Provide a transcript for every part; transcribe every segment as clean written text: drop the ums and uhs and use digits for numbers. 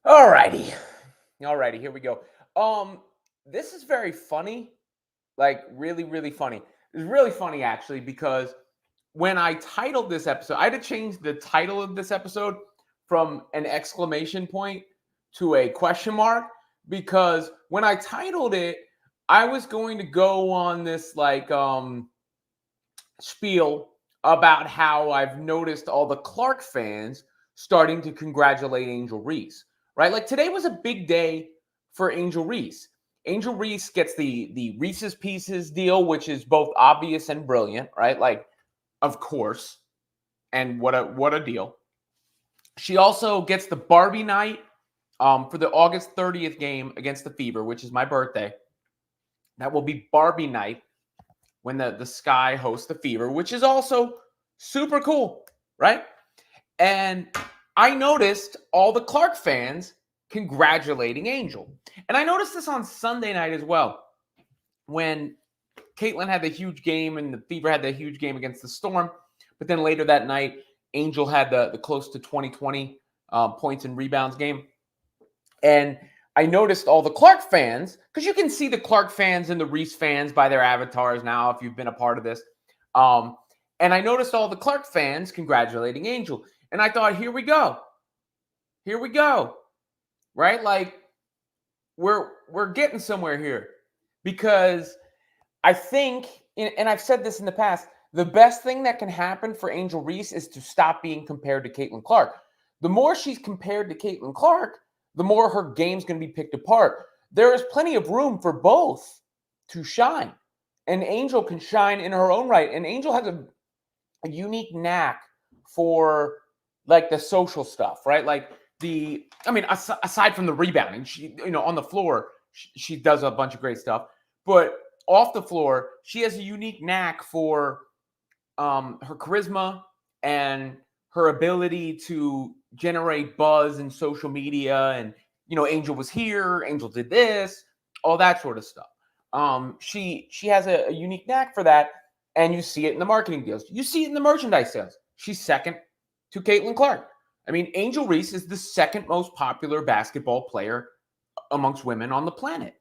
Alrighty. Alrighty, here we go. This is very funny. Like really, really funny. It's really funny actually because when I titled this episode, I had to change the title of this episode from an exclamation point to a question mark because when I titled it, I was going to go on this spiel about how I've noticed all the Clark fans starting to congratulate Angel Reese, right? Like today was a big day for Angel Reese. Angel Reese gets the Reese's Pieces deal, which is both obvious and brilliant, right? Like, of course, and what a deal. She also gets the Barbie night for the August 30th game against the Fever, which is my birthday. That will be Barbie night when the Sky hosts the Fever, which is also super cool, right? And I noticed all the Clark fans congratulating Angel. And I noticed this on Sunday night as well, when Caitlin had the huge game and the Fever had the huge game against the Storm. But then later that night, Angel had the close to 2020 points and rebounds game. And I noticed all the Clark fans, because you can see the Clark fans and the Reese fans by their avatars now if you've been a part of this. And I noticed all the Clark fans congratulating Angel. And I thought, here we go. Here we go. Right? Like, we're getting somewhere here. Because I think, and I've said this in the past, the best thing that can happen for Angel Reese is to stop being compared to Caitlin Clark. The more she's compared to Caitlin Clark, the more her game's going to be picked apart. There is plenty of room for both to shine. And Angel can shine in her own right. And Angel has a unique knack for like the social stuff, right? Like aside from the rebounding, she, on the floor, she does a bunch of great stuff. But off the floor, she has a unique knack for her charisma and her ability to generate buzz in social media. And, Angel was here, Angel did this, all that sort of stuff. She has a unique knack for that. And you see it in the marketing deals. You see it in the merchandise sales. She's second to Caitlin Clark. I mean, Angel Reese is the second most popular basketball player amongst women on the planet.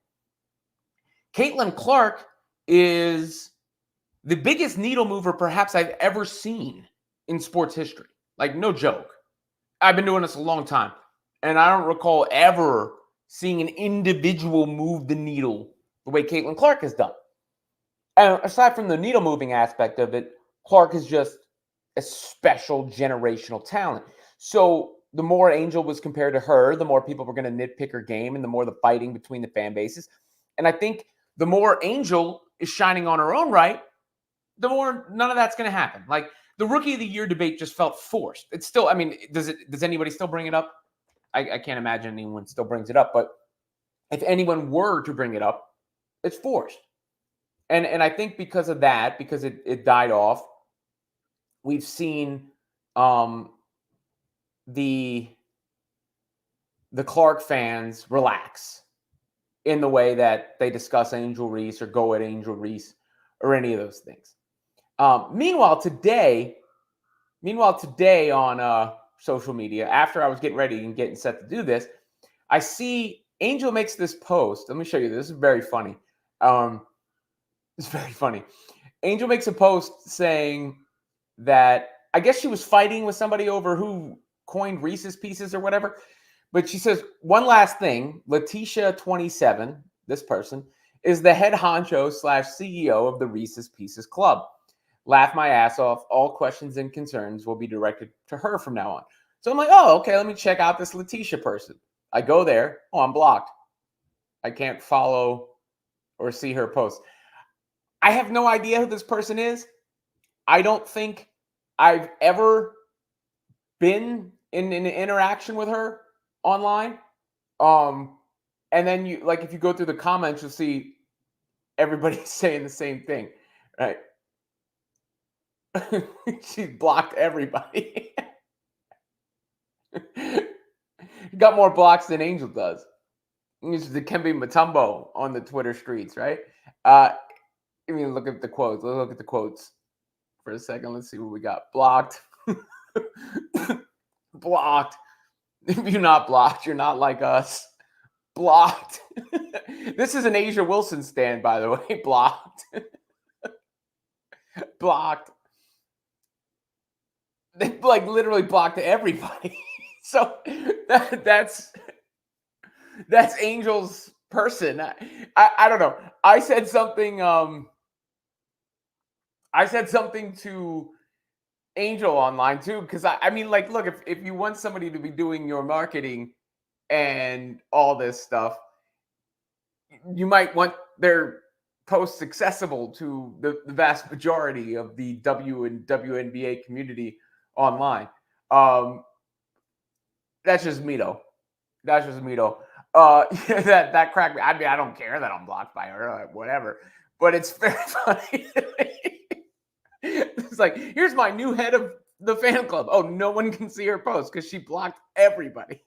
Caitlin Clark is the biggest needle mover perhaps I've ever seen in sports history. Like, no joke. I've been doing this a long time, and I don't recall ever seeing an individual move the needle the way Caitlin Clark has done. And aside from the needle moving aspect of it, Clark is just a special generational talent. So the more Angel was compared to her, the more people were going to nitpick her game and the more the fighting between the fan bases. And I think the more Angel is shining on her own right, the more none of that's going to happen. Like the Rookie of the Year debate just felt forced. It's still, does anybody still bring it up? I can't imagine anyone still brings it up. But if anyone were to bring it up, it's forced. And I think because of that, because it died off, we've seen the Clark fans relax in the way that they discuss Angel Reese or go at Angel Reese or any of those things. Meanwhile, today on social media, after I was getting ready and getting set to do this, I see Angel makes this post. Let me show you. This is very funny. It's very funny. Angel makes a post saying that I guess she was fighting with somebody over who coined Reese's Pieces or whatever. But she says, one last thing, Letitia 27, this person, is the head honcho / CEO of the Reese's Pieces Club. Laugh my ass off. All questions and concerns will be directed to her from now on. So I'm like, oh, okay, let me check out this Letitia person. I go there. Oh, I'm blocked. I can't follow or see her post. I have no idea who this person is. I don't think I've ever been in an interaction with her online. And then if you go through the comments, you'll see everybody saying the same thing, right? She blocked everybody. Got more blocks than Angel does. This is the Kembe Mutombo on the Twitter streets, right? Look at the quotes. Let's look at the quotes for a second. Let's see what we got. Blocked. Blocked. If you're not blocked, you're not like us. Blocked. This is an Asia Wilson stand, by the way. Blocked. Blocked. They like literally blocked everybody. So that's Angel's person. I don't know. I said something to Angel online too, because I mean, like, look, if you want somebody to be doing your marketing and all this stuff, you might want their posts accessible to the vast majority of the W and WNBA community online. That's just me though. That's just me though. That cracked me. I mean, I don't care that I'm blocked by her, or whatever. But it's very funny. It's like, here's my new head of the fan club. Oh, no one can see her post because she blocked everybody.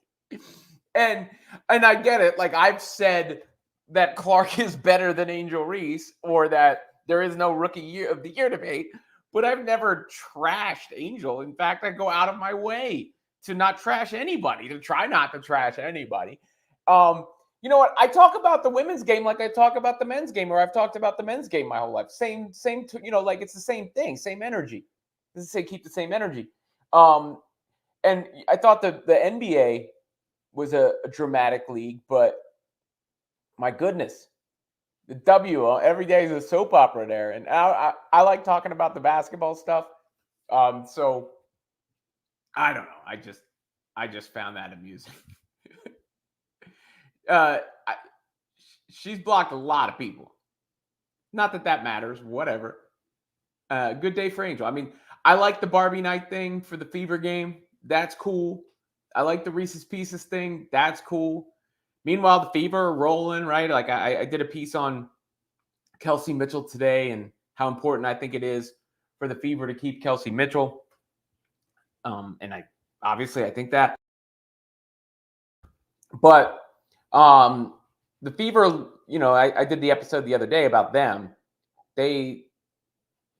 And I get it. Like, I've said that Clark is better than Angel Reese, or that there is no rookie year of the year debate, but I've never trashed Angel. In fact, I go out of my way to not trash anybody, to try not to trash anybody. You know what? I talk about the women's game like I talk about the men's game, or I've talked about the men's game my whole life. Same, like it's the same thing, same energy. This is say keep the same energy. And I thought the NBA was a dramatic league, but my goodness, the W every day is a soap opera there, and I like talking about the basketball stuff. So I don't know. I just found that amusing. She's blocked a lot of people. Not that matters. Whatever. Good day for Angel. I mean, I like the Barbie night thing for the Fever game. That's cool. I like the Reese's Pieces thing. That's cool. Meanwhile, the Fever are rolling, right? Like I did a piece on Kelsey Mitchell today and how important I think it is for the Fever to keep Kelsey Mitchell. And I think that. But the Fever, I did the episode the other day about them. They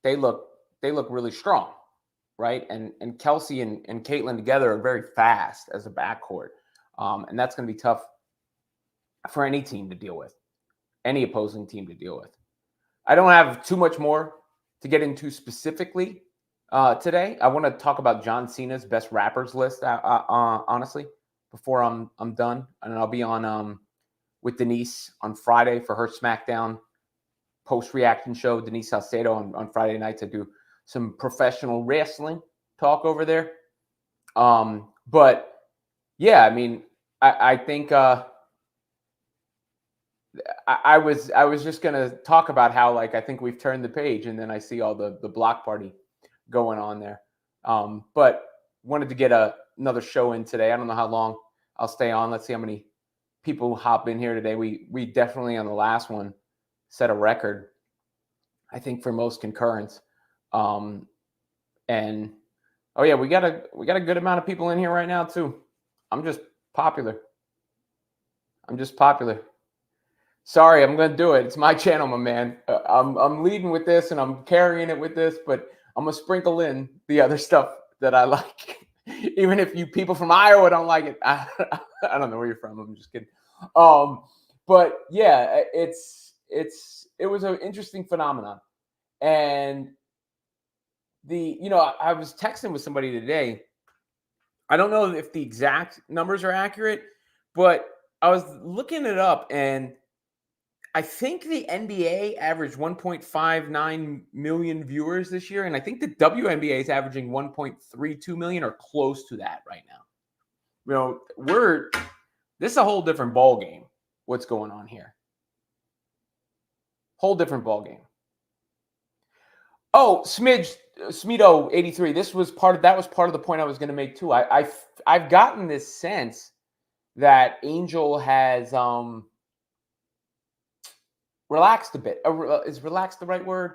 look really strong, right? And Kelsey and Caitlin together are very fast as a backcourt. And that's going to be tough for any team to deal with, any opposing team to deal with. I don't have too much more to get into specifically today. I want to talk about John Cena's best rappers list, honestly, before I'm done. And I'll be on with Denise on Friday for her SmackDown post-reaction show. Denise Salcedo on Friday nights. I do some professional wrestling talk over there. But yeah, I mean, I think I was just gonna talk about how, like, I think we've turned the page, and then I see all the block party going on there. But wanted to get another show in today. I don't know how long I'll stay on. Let's see how many people hop in here today. We definitely on the last one set a record, I think, for most concurrence. And oh yeah, we got a good amount of people in here right now too. I'm just popular. Sorry, I'm gonna do it. It's my channel, my man. I'm leading with this and I'm carrying it with this, but I'm gonna sprinkle in the other stuff that I like. Even if you people from Iowa don't like it, I don't know where you're from. I'm just kidding. But yeah, it was an interesting phenomenon. And I was texting with somebody today. I don't know if the exact numbers are accurate, but I was looking it up, and I think the NBA averaged 1.59 million viewers this year, and I think the WNBA is averaging 1.32 million or close to that right now. This is a whole different ball game. What's going on here? Whole different ball game. Oh, Smido 83. That was part of the point I was going to make too. I've gotten this sense that Angel has relaxed a bit. Is relaxed the right word?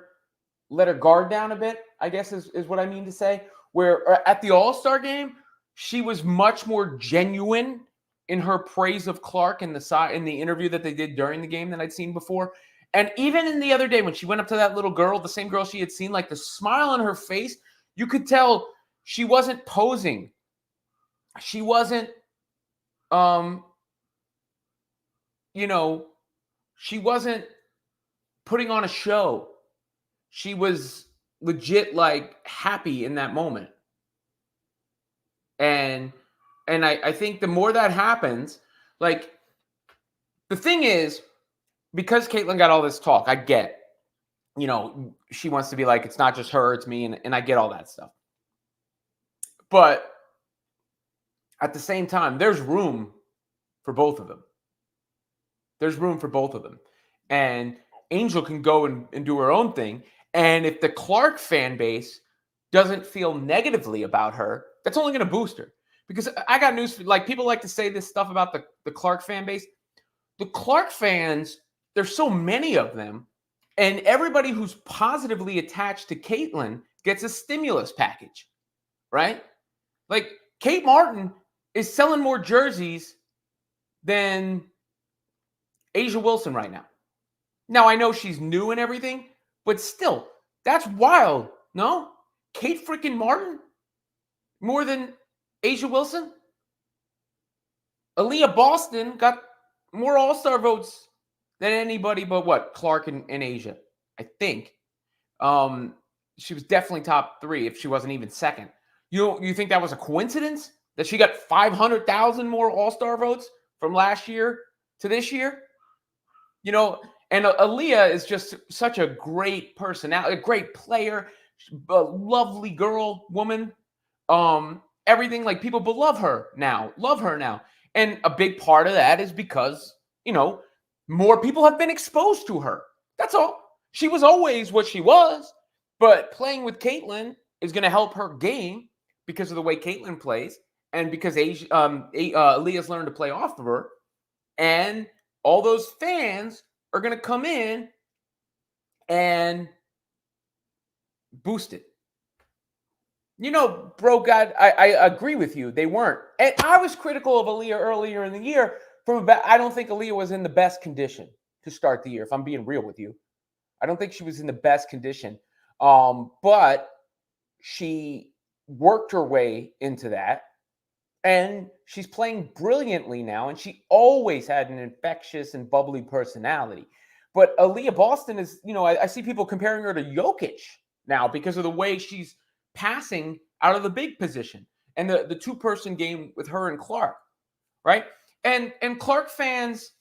Let her guard down a bit, I guess is what I mean to say. Where at the All-Star game, she was much more genuine in her praise of Clark in the interview that they did during the game than I'd seen before. And even in the other day when she went up to that little girl, the same girl she had seen, like the smile on her face, you could tell she wasn't posing. She wasn't um, you know, she wasn't putting on a show. She was legit like happy in that moment. And I think the more that happens, like the thing is, because Caitlyn got all this talk, I get, she wants to be like, it's not just her, it's me, and I get all that stuff. But at the same time, there's room for both of them. There's room for both of them. And Angel can go and do her own thing. And if the Clark fan base doesn't feel negatively about her, that's only going to boost her. Because I got news for, like, people like to say this stuff about the Clark fan base. The Clark fans, there's so many of them. And everybody who's positively attached to Caitlyn gets a stimulus package, right? Like, Kate Martin is selling more jerseys than Asia Wilson right now. Now, I know she's new and everything, but still, that's wild, no? Kate freaking Martin more than Asia Wilson? Aaliyah Boston got more All-Star votes than anybody but what? Clark and Asia, I think. She was definitely top 3 if she wasn't even second. You think that was a coincidence that she got 500,000 more All-Star votes from last year to this year? And Aaliyah is just such a great personality, a great player, a lovely girl, woman. Everything, like, people love her now. And a big part of that is because, more people have been exposed to her. That's all. She was always what she was, but playing with Caitlyn is going to help her game because of the way Caitlyn plays and because Aaliyah's learned to play off of her. And all those fans are going to come in and boost it. Bro, God, I agree with you. They weren't. And I was critical of Aaliyah earlier in the year. I don't think Aaliyah was in the best condition to start the year, if I'm being real with you. I don't think she was in the best condition. But she worked her way into that. And she's playing brilliantly now. And she always had an infectious and bubbly personality. But Aaliyah Boston is, I see people comparing her to Jokic now because of the way she's passing out of the big position and the two-person game with her and Clark, right? And Clark fans,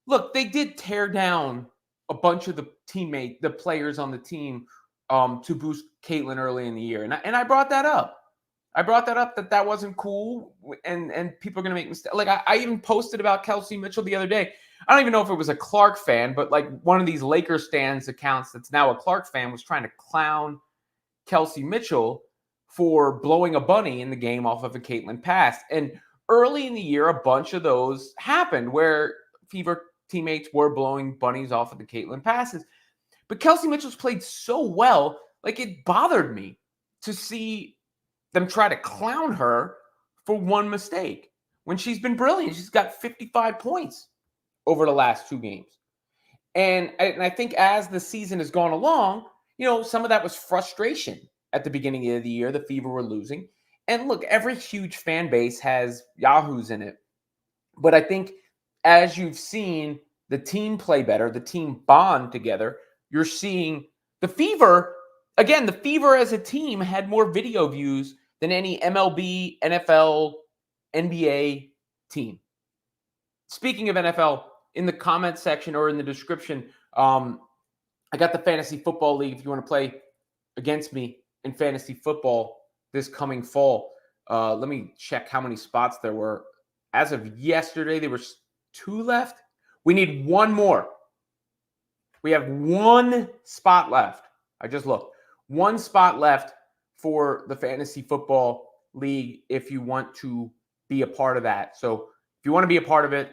look, they did tear down a bunch of the players on the team to boost Caitlyn early in the year. And I brought that up. That wasn't cool, and people are going to make mistakes. Like, I even posted about Kelsey Mitchell the other day. I don't even know if it was a Clark fan, but like one of these Lakers stands accounts that's now a Clark fan was trying to clown Kelsey Mitchell for blowing a bunny in the game off of a Caitlyn pass. And early in the year, a bunch of those happened where Fever teammates were blowing bunnies off of the Caitlyn passes. But Kelsey Mitchell's played so well, like, it bothered me to see them try to clown her for one mistake when she's been brilliant. She's got 55 points over the last 2 games. And I think as the season has gone along, some of that was frustration at the beginning of the year. The Fever were losing. And look, every huge fan base has yahoos in it. But I think as you've seen the team play better, the team bond together, you're seeing the Fever, again, the Fever as a team had more video views than any MLB, NFL, NBA team. Speaking of NFL, in the comment section or in the description, I got the Fantasy Football League if you want to play against me in fantasy football this coming fall. Let me check how many spots there were. As of yesterday, there were 2 left. We need 1 more. We have 1 spot left. I just looked. 1 spot left for the Fantasy Football League if you want to be a part of that. So if you want to be a part of it,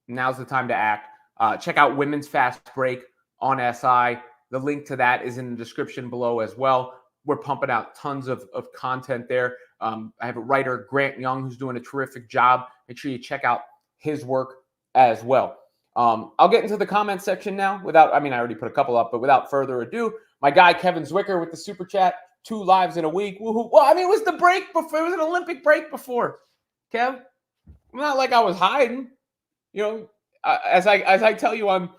now's the time to act. Check out Women's Fastbreak on SI. The link to that is in the description below as well. We're pumping out tons of content there. I have a writer, Grant Young, who's doing a terrific job. Make sure you check out his work as well. I'll get into the comment section now I already put a couple up, but without further ado, my guy, Kevin Zwicker with the super chat, 2 lives in a week. Woohoo. Well, it was the break before. It was an Olympic break before. Kev, not like I was hiding. As I tell you,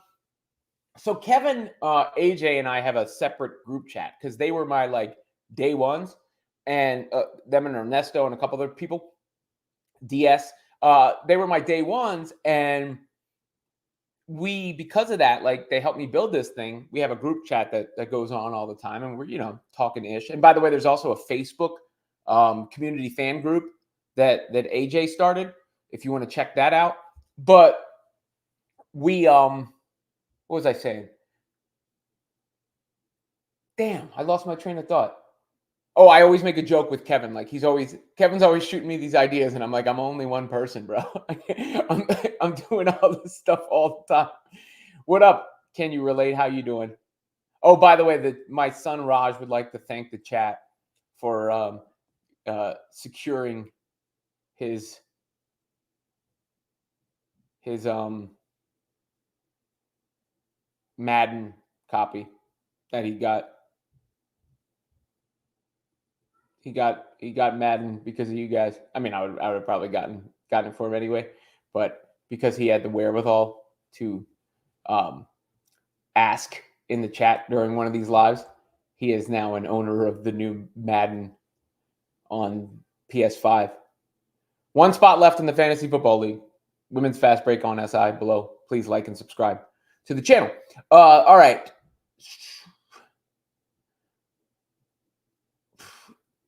so Kevin, AJ, and I have a separate group chat because they were my like day ones, and them and Ernesto and a couple other people, DS, they were my day ones, and because of that, like they helped me build this thing. We have a group chat that goes on all the time, and we're talking ish. And by the way, there's also a Facebook community fan group that AJ started. If you want to check that out, but we what was I saying? Damn, I lost my train of thought. Oh, I always make a joke with Kevin. Like Kevin's always shooting me these ideas, and I'm like, I'm only one person, bro. I'm doing all this stuff all the time. What up? Can you relate? How you doing? Oh, by the way, my son Raj would like to thank the chat for securing his Madden copy that he got. He got Madden because of you guys. I mean, I would have probably gotten it for him anyway, but because he had the wherewithal to ask in the chat during one of these lives, he is now an owner of the new Madden on PS5. One spot left in the Fantasy Football League. Women's Fast Break on SI below. Please like and subscribe to the channel. All right.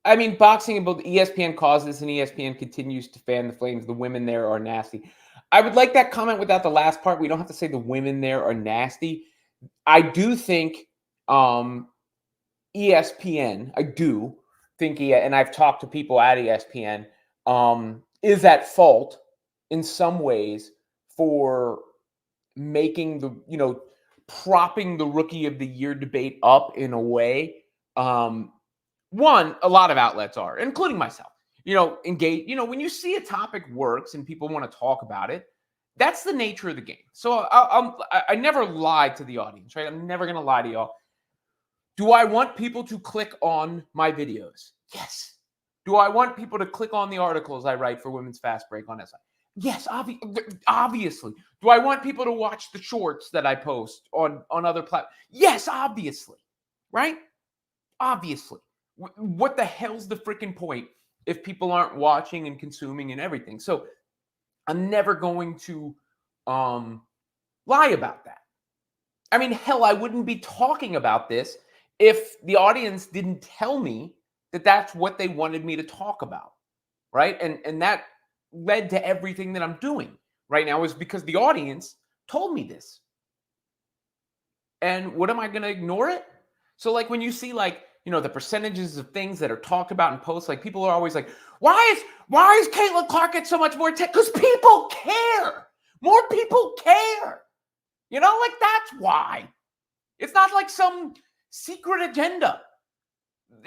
I mean, boxing, both ESPN caused this, and ESPN continues to fan the flames. The women there are nasty. I would like that comment without the last part. We don't have to say the women there are nasty. I do think ESPN, and I've talked to people at ESPN, is at fault in some ways for making propping the Rookie of the Year debate up in a way. One, a lot of outlets are, including myself, engage. When you see a topic works and people want to talk about it, that's the nature of the game. So I never lie to the audience, right? I'm never going to lie to y'all. Do I want people to click on my videos? Yes. Do I want people to click on the articles I write for Women's Fast Break on SI? Yes, obviously. Do I want people to watch the shorts that I post on other platforms? Yes, obviously. Right? Obviously. What the hell's the freaking point if people aren't watching and consuming and everything? So I'm never going to lie about that. I mean, hell, I wouldn't be talking about this if the audience didn't tell me that that's what they wanted me to talk about, right? And that led to everything that I'm doing right now is because the audience told me this. And what am I going to ignore it? So like when you see like, the percentages of things that are talked about in posts, like people are always like, why is Caitlin Clark get so much more attention? Because people care. More people care. Like that's why. It's not like some secret agenda.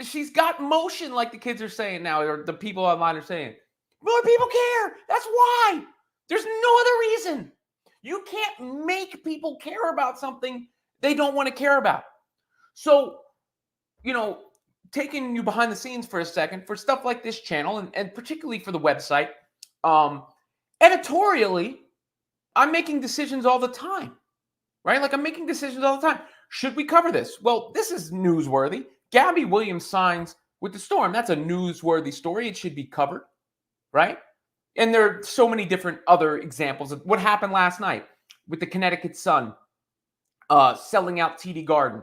She's got motion, like the kids are saying now, or the people online are saying. More people care. That's why. There's no other reason. You can't make people care about something they don't want to care about. So, taking you behind the scenes for a second, for stuff like this channel, and particularly for the website, editorially, I'm making decisions all the time, right? Like I'm making decisions all the time. Should we cover this? Well, this is newsworthy. Gabby Williams signs with the Storm. That's a newsworthy story. It should be covered, right? And there are so many different other examples of what happened last night with the Connecticut Sun selling out TD Garden,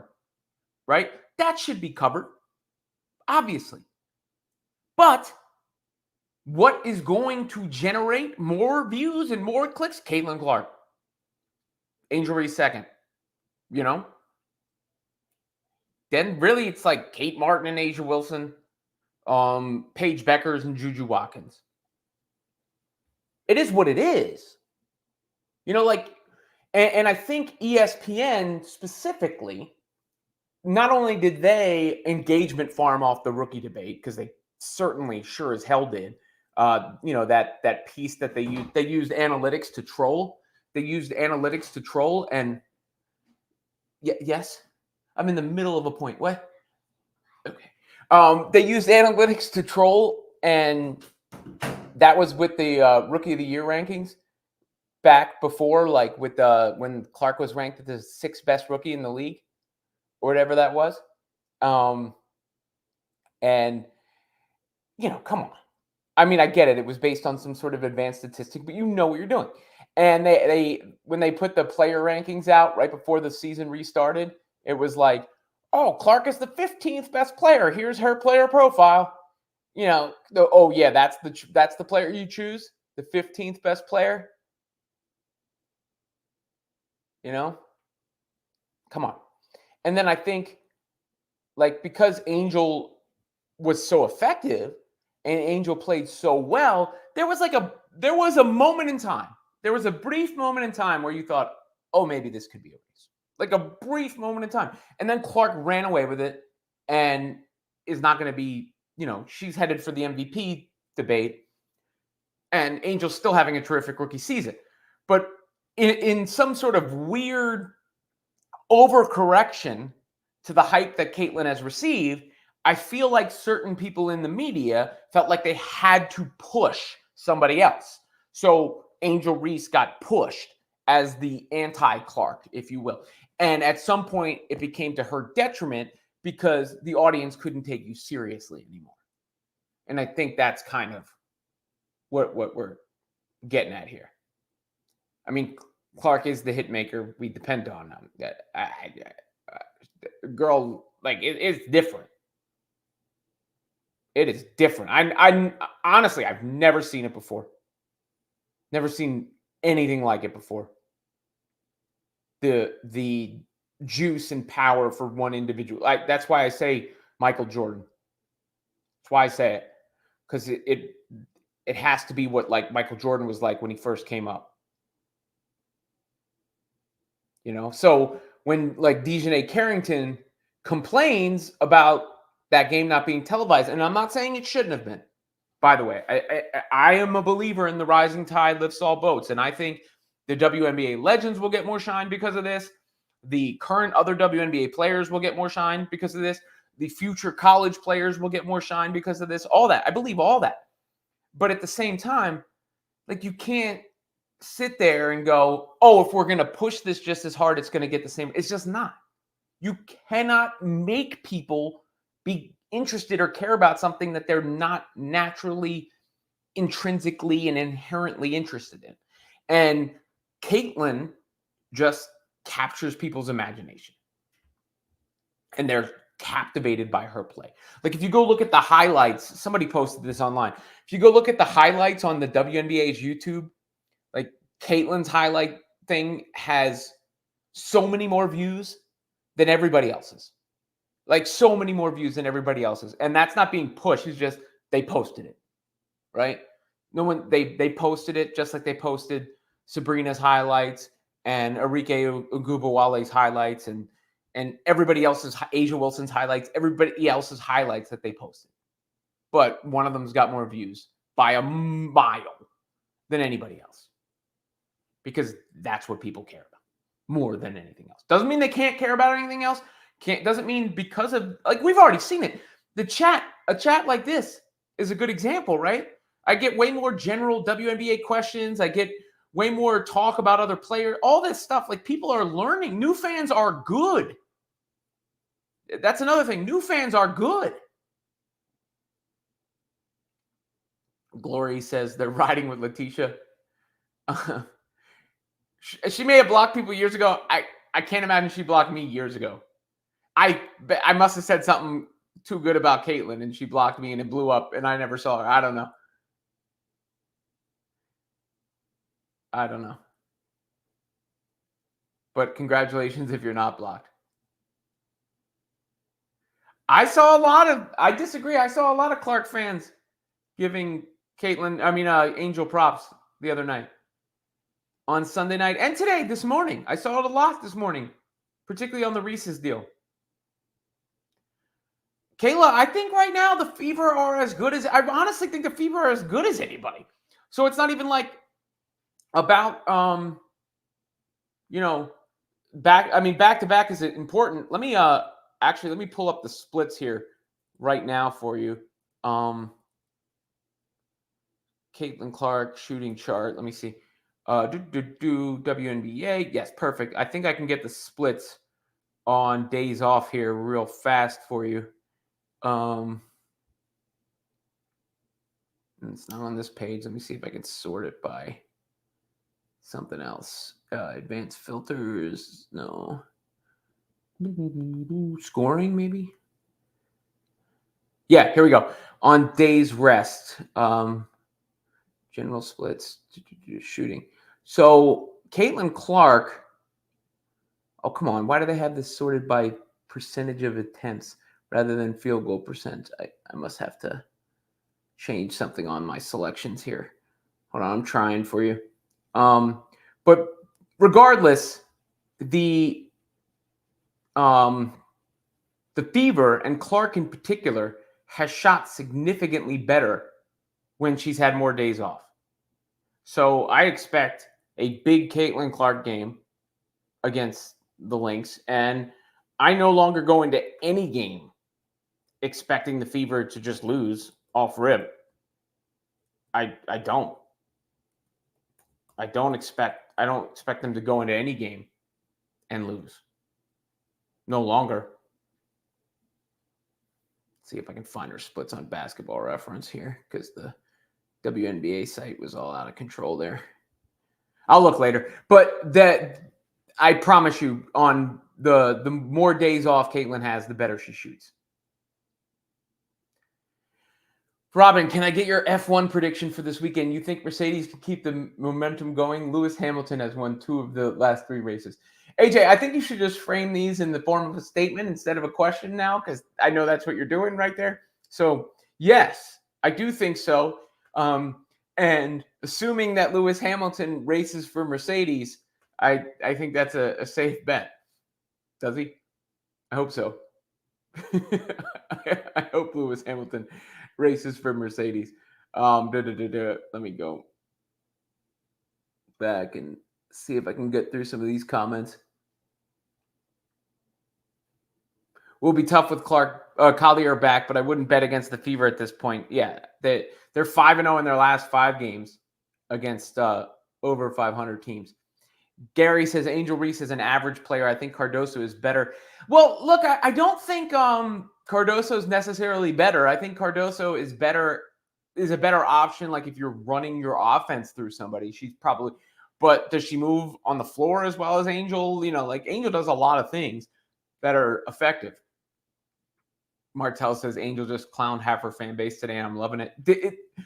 right? That should be covered, obviously. But what is going to generate more views and more clicks? Caitlin Clark. Angel Reese second. Then really it's like Kate Martin and Asia Wilson, Paige Beckers and Juju Watkins. It is what it is. And I think ESPN specifically, not only did they engagement farm off the rookie debate, because they certainly sure as hell did, that piece that they used analytics to troll. They used analytics to troll, and yes, I'm in the middle of a point. What? Okay. They used analytics to troll, and That was with the Rookie of the Year rankings back before, like with when Clark was ranked as the 6th best rookie in the league or whatever that was. And come on. I mean, I get it. It was based on some sort of advanced statistic, but you know what you're doing. And they when they put the player rankings out right before the season restarted, it was like, oh, Clark is the 15th best player. Here's her player profile. That's the player you choose, the 15th best player. Come on. And then I think, like, because Angel was so effective and Angel played so well, there was a moment in time. There was a brief moment in time where you thought, oh, maybe this could be a race. Like a brief moment in time. And then Clark ran away with it and is not going to be, she's headed for the MVP debate. And Angel's still having a terrific rookie season. But in some sort of weird overcorrection to the hype that Caitlyn has received, I feel like certain people in the media felt like they had to push somebody else. So Angel Reese got pushed as the anti-Clark, if you will. And at some point, it became to her detriment because the audience couldn't take you seriously anymore. And I think that's kind of what we're getting at here. I mean, Clark is the hit maker. We depend on him. Girl, like, it's different. It is different. I honestly, I've never seen it before. Never seen anything like it before. The juice and power for one individual. That's why I say Michael Jordan. That's why I say it. Because it has to be what, like, Michael Jordan was like when he first came up. So when, like, Dejanay Carrington complains about that game not being televised, and I'm not saying it shouldn't have been, by the way. I am a believer in the rising tide lifts all boats, and I think the WNBA legends will get more shine because of this. The current other WNBA players will get more shine because of this. The future college players will get more shine because of this. All that. I believe all that. But at the same time, like, you can't sit there and go, oh, if we're going to push this just as hard, it's going to get the same. It's just not. You cannot make people be interested or care about something that they're not naturally, intrinsically, and inherently interested in. And Caitlyn just captures people's imagination. And they're captivated by her play. Like, if you go look at the highlights, somebody posted this online. If you go look at the highlights on the WNBA's YouTube, like, Caitlyn's highlight thing has so many more views than everybody else's. Like, so many more views than everybody else's. And that's not being pushed. It's just they posted it, right? No one, they posted it just like they posted Sabrina's highlights and Arike Ogunbowale's highlights and everybody else's, Asia Wilson's highlights, everybody else's highlights that they posted. But one of them's got more views by a mile than anybody else. Because that's what people care about more than anything else. Doesn't mean they can't care about anything else. Doesn't mean because of, like, we've already seen it. A chat like this is a good example, right? I get way more general WNBA questions. I get way more talk about other players, all this stuff. Like, people are learning. New fans are good. That's another thing. New fans are good. Glory says they're riding with Letitia. She may have blocked people years ago. I can't imagine she blocked me years ago. I must have said something too good about Caitlyn and she blocked me and it blew up and I never saw her. I don't know. But congratulations if you're not blocked. I disagree. I saw a lot of Clark fans giving Angel props the other night. On Sunday night and today, this morning. I saw it a lot this morning, particularly on the Reese's deal. Kayla, I think right now the Fever are as good as, I honestly think the Fever are as good as anybody. So it's not even like about, back to back is important. Let me pull up the splits here right now for you. Caitlin Clark shooting chart. Let me see. WNBA. Yes, perfect. I think I can get the splits on days off here real fast for you. It's not on this page. Let me see if I can sort it by something else. Advanced filters. No. Scoring, maybe? Yeah, here we go. On days rest. General splits. Shooting. So, Caitlin Clark. Oh, come on. Why do they have this sorted by percentage of attempts rather than field goal percent? I must have to change something on my selections here. Hold on, I'm trying for you. But regardless, the Fever, and Clark in particular, has shot significantly better when she's had more days off. So I expect a big Caitlin Clark game against the Lynx, and I no longer go into any game expecting the Fever to just lose off rip. I don't. I don't expect them to go into any game and lose. No longer. Let's see if I can find her splits on Basketball Reference here, because the WNBA site was all out of control there. I'll look later. But that, I promise you, on the more days off Caitlin has, the better she shoots. Robin, can I get your F1 prediction for this weekend? You think Mercedes can keep the momentum going? Lewis Hamilton has won 2 of the last 3 races. AJ, I think you should just frame these in the form of a statement instead of a question now, because I know that's what you're doing right there. So, yes, I do think so. And assuming that Lewis Hamilton races for Mercedes, I think that's a safe bet. Does he? I hope so. I hope Lewis Hamilton races for Mercedes. Let me go back and see if I can get through some of these comments. Will be tough with Collier back, but I wouldn't bet against the Fever at this point. Yeah, they're 5-0 in their last 5 games against over 500 teams. Gary says Angel Reese is an average player. I think Cardoso is better. Well, look, I don't think Cardoso is necessarily better. I think Cardoso is a better option. Like if you're running your offense through somebody, she's probably. But does she move on the floor as well as Angel? You know, like Angel does a lot of things that are effective. Martel says Angel just clowned half her fan base today, and I'm loving it.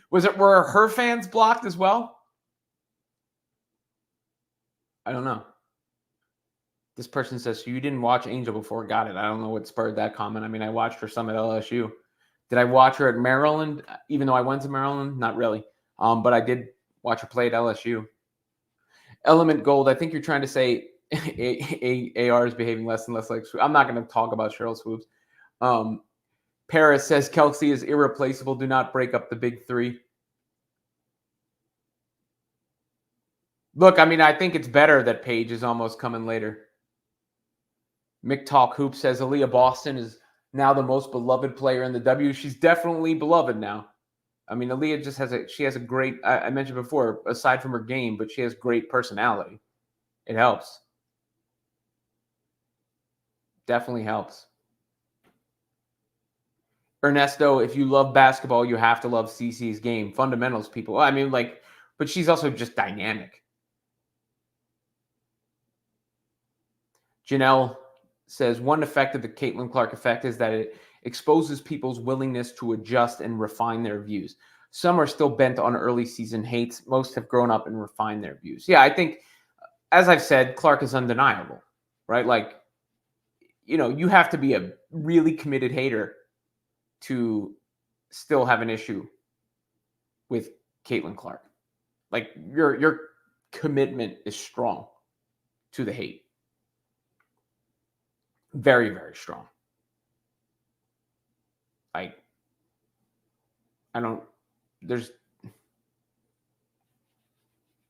Were her fans blocked as well? I don't know. This person says, so you didn't watch Angel before. Got it. I don't know what spurred that comment. I mean, I watched her some at LSU. Did I watch her at Maryland, even though I went to Maryland? Not really. But I did watch her play at LSU. Element Gold, I think you're trying to say AR is behaving less and less like Swoop. I'm not going to talk about Cheryl Swoops. Paris says Kelsey is irreplaceable. Do not break up the big 3. Look, I mean, I think it's better that Paige is almost coming later. McTalk Hoop says Aaliyah Boston is now the most beloved player in the W. She's definitely beloved now. I mean, Aaliyah just has a great, I mentioned before, aside from her game, but she has great personality. It helps. Definitely helps. Ernesto, if you love basketball, you have to love CC's game. Fundamentals, people. I mean, but she's also just dynamic. Janelle says one effect of the Caitlin Clark effect is that it exposes people's willingness to adjust and refine their views. Some are still bent on early season hates. Most have grown up and refined their views. Yeah, I think, as I've said, Clark is undeniable, right? Like, you know, you have to be a really committed hater to still have an issue with Caitlin Clark. Like, your commitment is strong to the hate. Very, very strong. There's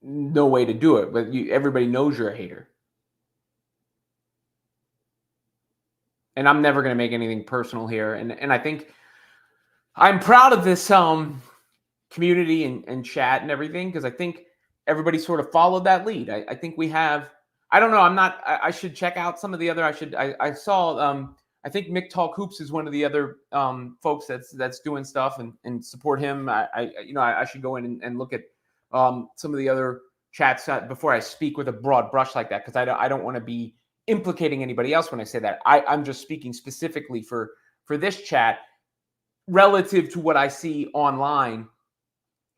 no way to do it, but everybody knows you're a hater. And I'm never going to make anything personal here. And I think I'm proud of this community and chat and everything, because I think everybody sort of followed that lead. I think we have. I don't know. I should check out some of the other. I saw. I think Mick Talk Hoops is one of the other folks that's doing stuff and support him. I should go in and look at some of the other chats before I speak with a broad brush like that, because I don't want to be implicating anybody else when I say that. I'm just speaking specifically for this chat relative to what I see online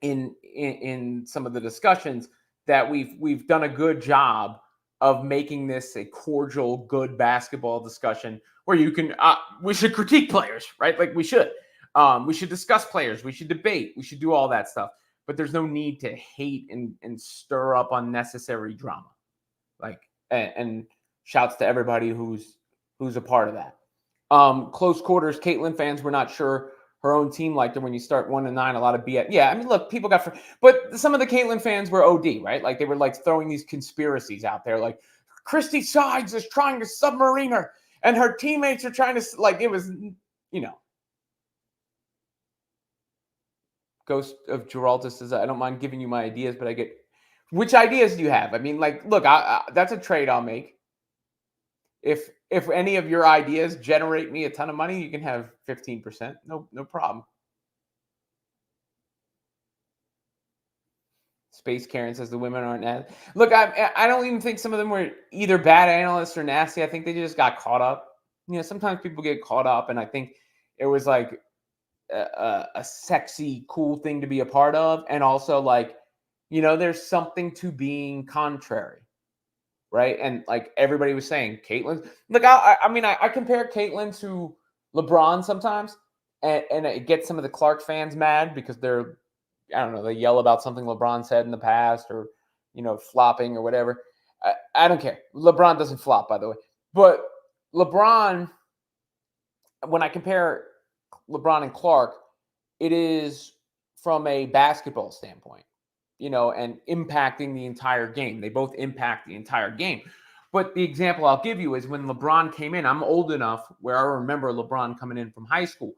in some of the discussions, that we've done a good job of making this a cordial, good basketball discussion where you can we should critique players, right? Like we should discuss players, we should debate, we should do all that stuff, but there's no need to hate and stir up unnecessary drama. Like and shouts to everybody who's a part of that. Close quarters, Caitlin fans were not sure her own team liked her. When you start 1-9, a lot of BS. Yeah, I mean, look, people got, but some of the Caitlin fans were OD, right? Like they were like throwing these conspiracies out there, like Christy Sides is trying to submarine her, and her teammates are trying to, like, it was, Ghost of Geralta says, I don't mind giving you my ideas, but I get, which ideas do you have? I mean, like, look, that's a trade I'll make. If any of your ideas generate me a ton of money, you can have 15%. No problem. Space Karen says the women aren't nasty. Look, I don't even think some of them were either bad analysts or nasty. I think they just got caught up. Sometimes people get caught up, and I think it was like a sexy, cool thing to be a part of. And also, like, there's something to being contrary. Right. And like everybody was saying, Caitlin, look, I compare Caitlin to LeBron sometimes, and it gets some of the Clark fans mad because they're, I don't know, they yell about something LeBron said in the past, or, flopping or whatever. I don't care. LeBron doesn't flop, by the way. But LeBron, when I compare LeBron and Clark, it is from a basketball standpoint. And impacting the entire game. They both impact the entire game. But the example I'll give you is when LeBron came in. I'm old enough where I remember LeBron coming in from high school,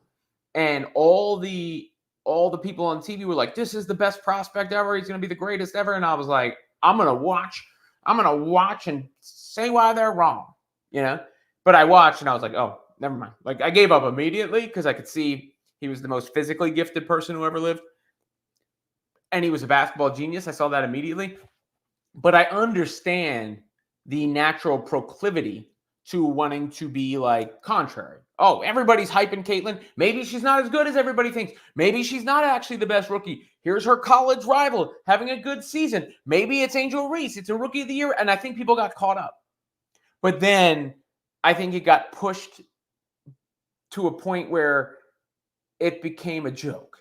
and all the people on TV were like, "This is the best prospect ever. He's going to be the greatest ever." And I was like, "I'm going to watch and say why they're wrong." But I watched and I was like, "Oh, never mind." Like I gave up immediately because I could see he was the most physically gifted person who ever lived. And he was a basketball genius. I saw that immediately. But I understand the natural proclivity to wanting to be like contrary. Oh, everybody's hyping Caitlin. Maybe she's not as good as everybody thinks. Maybe she's not actually the best rookie. Here's her college rival having a good season. Maybe it's Angel Reese. It's a rookie of the year. And I think people got caught up. But then I think it got pushed to a point where it became a joke.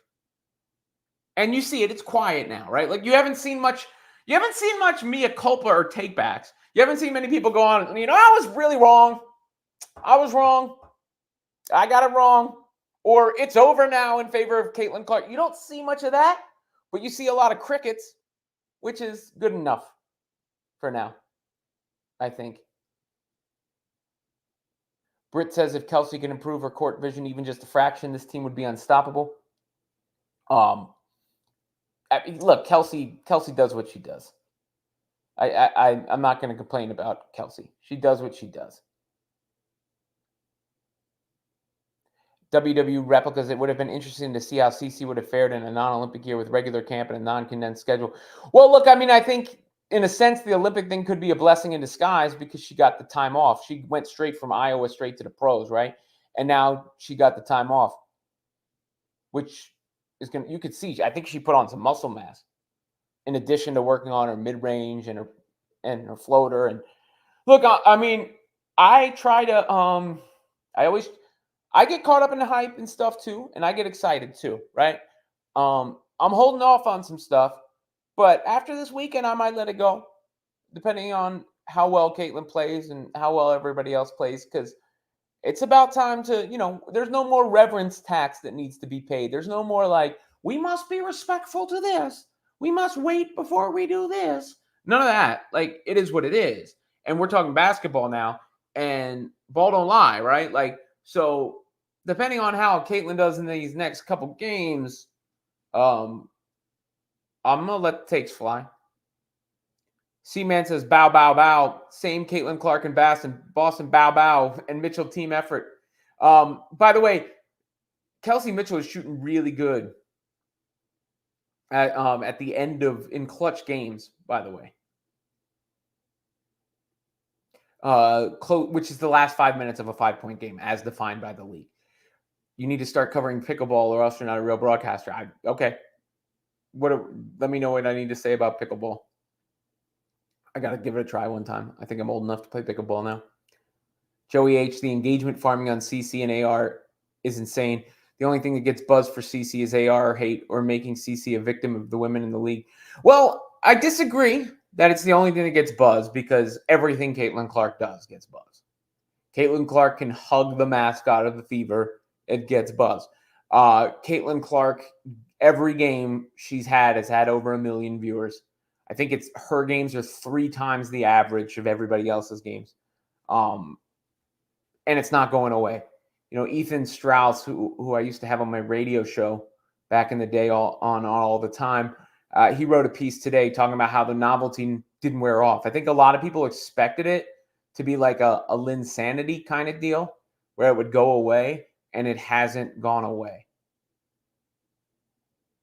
And you see it, it's quiet now, right? Like you haven't seen much mea culpa or takebacks. You haven't seen many people go on, I was really wrong. I was wrong. I got it wrong. Or it's over now in favor of Caitlin Clark. You don't see much of that, but you see a lot of crickets, which is good enough for now, I think. Britt says if Kelsey can improve her court vision even just a fraction, this team would be unstoppable. Look, Kelsey does what she does. I'm not going to complain about Kelsey. She does what she does. WW replicas, it would have been interesting to see how CC would have fared in a non-Olympic year with regular camp and a non-condensed schedule. Well, look, I think in a sense the Olympic thing could be a blessing in disguise because she got the time off. She went straight from Iowa straight to the pros, right? And now she got the time off, which is going to, you could see, I think she put on some muscle mass in addition to working on her mid-range and her floater. And look, I try to, I get caught up in the hype and stuff too, and I get excited too, right? I'm holding off on some stuff, but after this weekend, I might let it go, depending on how well Caitlin plays and how well everybody else plays, because it's about time to, there's no more reverence tax that needs to be paid. There's no more like, we must be respectful to this. We must wait before we do this. None of that. Like, it is what it is. And we're talking basketball now, and ball don't lie, right? Like, so depending on how Caitlin does in these next couple games, I'm going to let the takes fly. C-Man says, bow, bow, bow. Same Caitlin Clark and Boston, bow, bow. And Mitchell, team effort. By the way, Kelsey Mitchell is shooting really good at the end in clutch games, by the way. Which is the last 5 minutes of a 5-point game as defined by the league. You need to start covering pickleball or else you're not a real broadcaster. Okay. Let me know what I need to say about pickleball. I got to give it a try one time. I think I'm old enough to play pickleball now. Joey H, the engagement farming on CC and AR is insane. The only thing that gets buzz for CC is AR hate or making CC a victim of the women in the league. Well, I disagree that it's the only thing that gets buzz because everything Caitlin Clark does gets buzz. Caitlin Clark can hug the mascot of the Fever. It gets buzz. Caitlin Clark, every game she's has had over 1 million viewers. I think her games are 3 times the average of everybody else's games. And it's not going away. You know, Ethan Strauss, who I used to have on my radio show back in the day all the time, he wrote a piece today talking about how the novelty didn't wear off. I think a lot of people expected it to be like a Linsanity kind of deal where it would go away, and it hasn't gone away.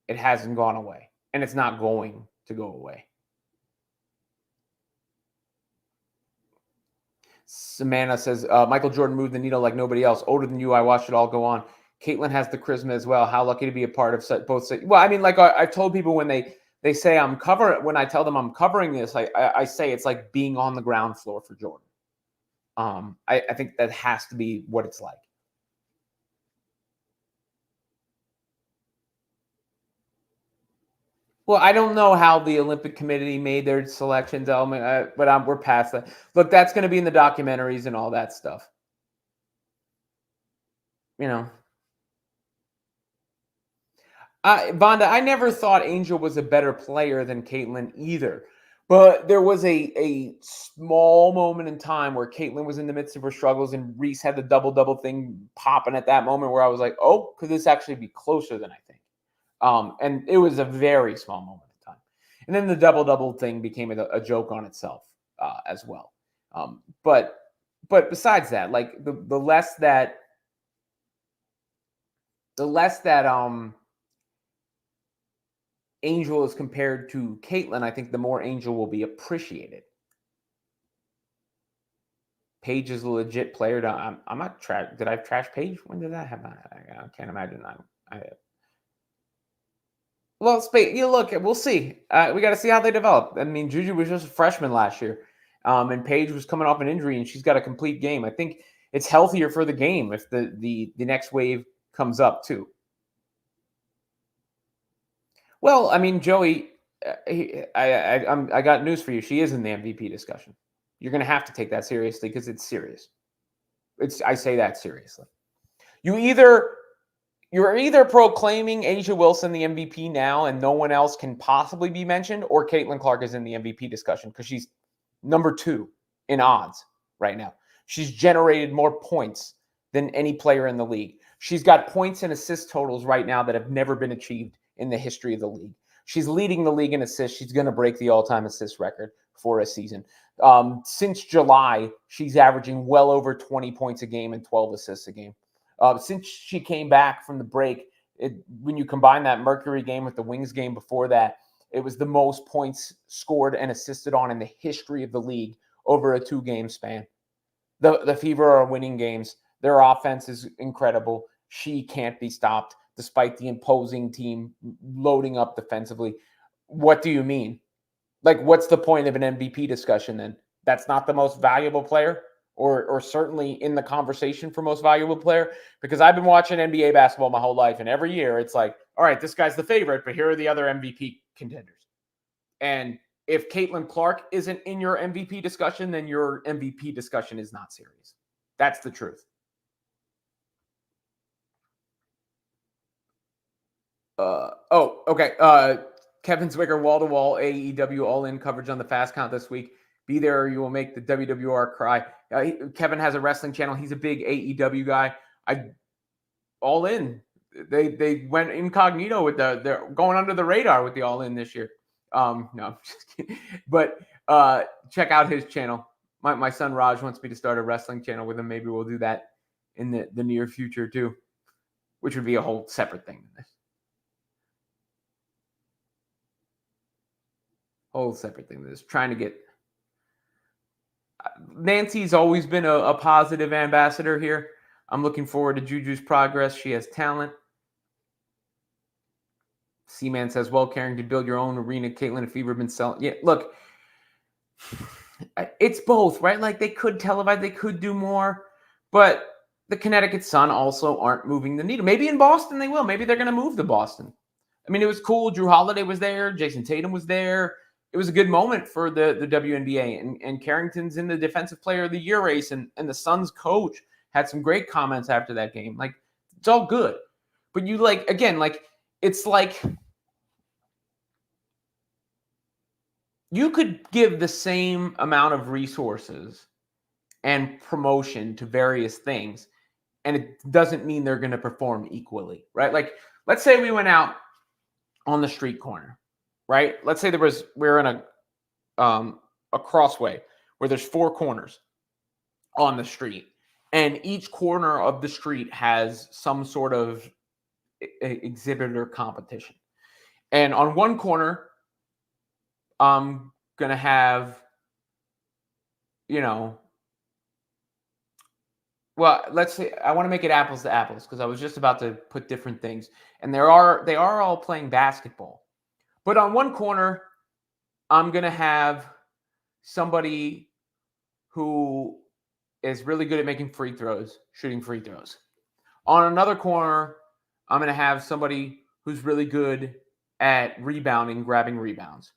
It hasn't gone away, and it's not going to go away. Samantha says, Michael Jordan moved the needle like nobody else. Older than you, I watched it all go on. Caitlin has the charisma as well. How lucky to be a part of both. Well, I mean, like I've told people when they say I'm covering, when I tell them I'm covering this, I say it's like being on the ground floor for Jordan. I think that has to be what it's like. Well, I don't know how the Olympic Committee made their selections, but we're past that. Look, that's going to be in the documentaries and all that stuff. You know. Vonda, I never thought Angel was a better player than Caitlin either. But there was a small moment in time where Caitlin was in the midst of her struggles and Reese had the double-double thing popping at that moment where I was like, oh, could this actually be closer than I think? And it was a very small moment of time. And then the double-double thing became a joke on itself as well. But besides that, like the less that Angel is compared to Caitlin, I think the more Angel will be appreciated. Paige is a legit player. I'm not trash. Did I trash Paige? When did that happen? I can't imagine. Well, you look. We'll see. We got to see how they develop. I mean, Juju was just a freshman last year, and Paige was coming off an injury, and she's got a complete game. I think it's healthier for the game if the next wave comes up too. Well, I mean, Joey, I got news for you. She is in the MVP discussion. You're going to have to take that seriously because it's serious. I say that seriously. You're either proclaiming A'ja Wilson the MVP now and no one else can possibly be mentioned, or Caitlin Clark is in the MVP discussion because she's number 2 in odds right now. She's generated more points than any player in the league. She's got points and assist totals right now that have never been achieved in the history of the league. She's leading the league in assists. She's going to break the all-time assist record for a season. Since July, she's averaging well over 20 points a game and 12 assists a game. Since she came back from the break, when you combine that Mercury game with the Wings game before that, it was the most points scored and assisted on in the history of the league over a 2-game span. The Fever are winning games. Their offense is incredible. She can't be stopped despite the imposing team loading up defensively. What do you mean? Like, what's the point of an MVP discussion then? That's not the most valuable player? Or certainly in the conversation for most valuable player, because I've been watching NBA basketball my whole life, and every year it's like, all right, this guy's the favorite, but here are the other MVP contenders. And if Caitlin Clark isn't in your MVP discussion, then your MVP discussion is not serious. That's the truth. Okay. Kevin Zwicker, wall-to-wall AEW all-in coverage on the Fast Count this week. Be there or you will make the WWR cry. Kevin has a wrestling channel. He's a big AEW guy. All in. they went incognito with they're going under the radar with the All In this year. No, I'm just kidding. But check out his channel. My son Raj wants me to start a wrestling channel with him. Maybe we'll do that in the near future too, which would be a whole separate thing than this. Whole separate thing than this. Trying to get Nancy's always been a positive ambassador here. I'm looking forward to Juju's progress. She has talent. C-Man says, well, Karen, to build your own arena. Caitlin and Fever have been selling. Yeah, look, it's both, right? Like they could televise, they could do more, but the Connecticut Sun also aren't moving the needle. Maybe in Boston they will. Maybe they're going to move to Boston. I mean, it was cool. Drew Holiday was there. Jason Tatum was there. It was a good moment for the WNBA. And Carrington's in the Defensive Player of the Year race. And the Suns coach had some great comments after that game. Like, it's all good. But you it's like you could give the same amount of resources and promotion to various things, and it doesn't mean they're going to perform equally, right? Like, let's say we went out on the street corner, right? Let's say we're in a crossway where there's 4 corners on the street, and each corner of the street has some sort of exhibit or competition. And on one corner, I'm going to have, well, let's say I want to make it apples to apples because I was just about to put different things. And they are all playing basketball. But on one corner, I'm going to have somebody who is really good at making free throws, shooting free throws. On another corner, I'm going to have somebody who's really good at rebounding, grabbing rebounds.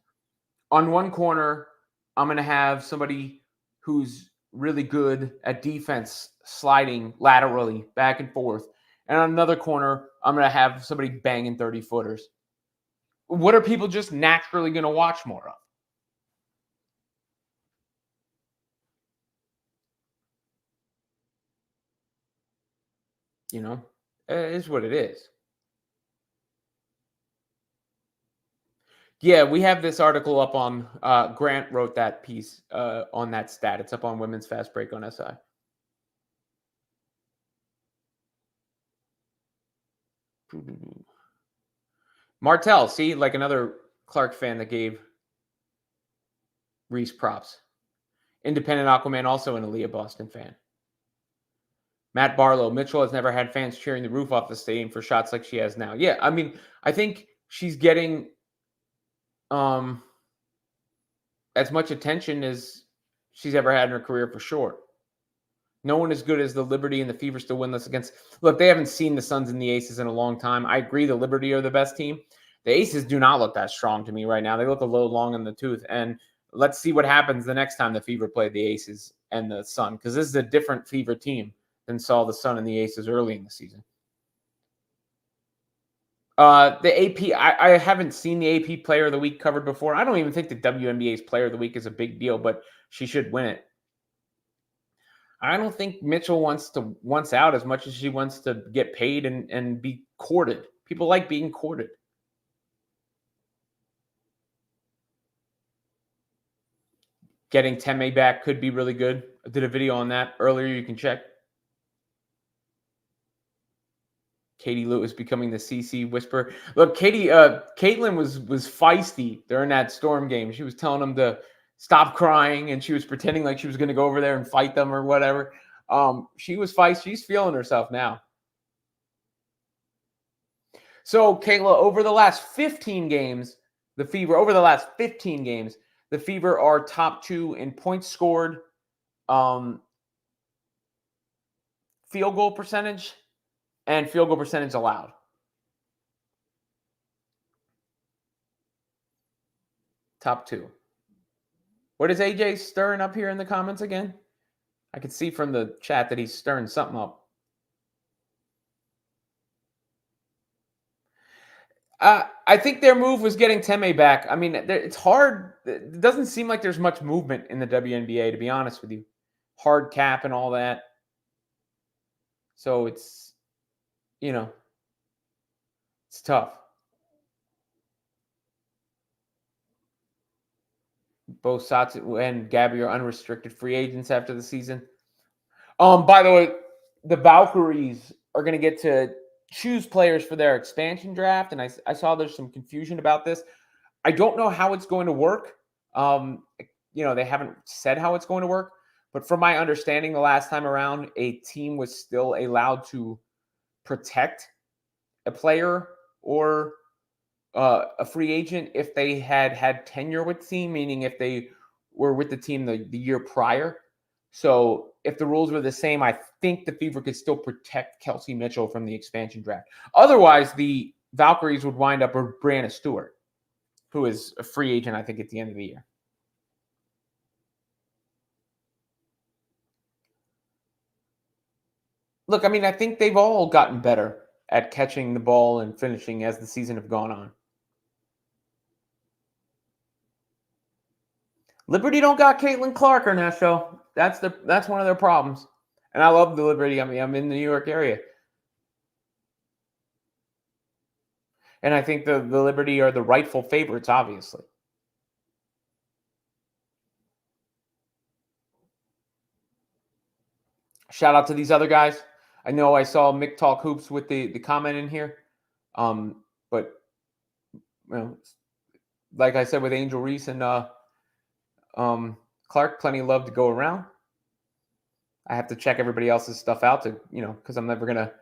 On one corner, I'm going to have somebody who's really good at defense, sliding laterally back and forth. And on another corner, I'm going to have somebody banging 30-footers. What are people just naturally going to watch more of? It is what it is. Yeah, we have this article up on, Grant wrote that piece on that stat. It's up on Women's Fastbreak on SI. Martell, see, like another Clark fan that gave Reese props. Independent Aquaman, also an Aaliyah Boston fan. Matt Barlow, Mitchell has never had fans cheering the roof off the stadium for shots like she has now. Yeah, I mean, I think she's getting as much attention as she's ever had in her career for sure. No one as good as the Liberty and the Fever still winless against. Look, they haven't seen the Suns and the Aces in a long time. I agree the Liberty are the best team. The Aces do not look that strong to me right now. They look a little long in the tooth. And let's see what happens the next time the Fever play the Aces and the Sun, because this is a different Fever team than saw the Sun and the Aces early in the season. The AP, I haven't seen the AP Player of the Week covered before. I don't even think the WNBA's Player of the Week is a big deal, but she should win it. I don't think Mitchell wants out as much as she wants to get paid and be courted. People like being courted. Getting Temme back could be really good. I did a video on that earlier. You can check. Katie Lewis becoming the CC whisperer. Look, Caitlin was feisty during that Storm game. She was telling them to stop crying, and she was pretending like she was going to go over there and fight them or whatever. She was feisty. She's feeling herself now. So, Kayla, over the last 15 games, the Fever are top 2 in points scored, field goal percentage, and field goal percentage allowed. Top 2. What is AJ stirring up here in the comments again? I can see from the chat that he's stirring something up. I think their move was getting Temme back. I mean, it's hard. It doesn't seem like there's much movement in the WNBA, to be honest with you. Hard cap and all that. So it's, It's tough. Both Satsu and Gabby are unrestricted free agents after the season. By the way, the Valkyries are going to get to choose players for their expansion draft, and I saw there's some confusion about this. I don't know how it's going to work. They haven't said how it's going to work, but from my understanding, the last time around, a team was still allowed to protect a player or a free agent if they had tenure with the team, meaning if they were with the team the year prior. So if the rules were the same, I think the Fever could still protect Kelsey Mitchell from the expansion draft. Otherwise, the Valkyries would wind up with Brianna Stewart, who is a free agent, I think, at the end of the year. Look, I mean, I think they've all gotten better at catching the ball and finishing as the season have gone on. Liberty don't got Caitlin Clark, Ernesto. That's one of their problems. And I love the Liberty. I mean, I'm in the New York area. And I think the Liberty are the rightful favorites, obviously. Shout out to these other guys. I know I saw Mick Talk Hoops with the comment in here. But like I said with Angel Reese and Clark, plenty of love to go around. I have to check everybody else's stuff out to, because I'm never gonna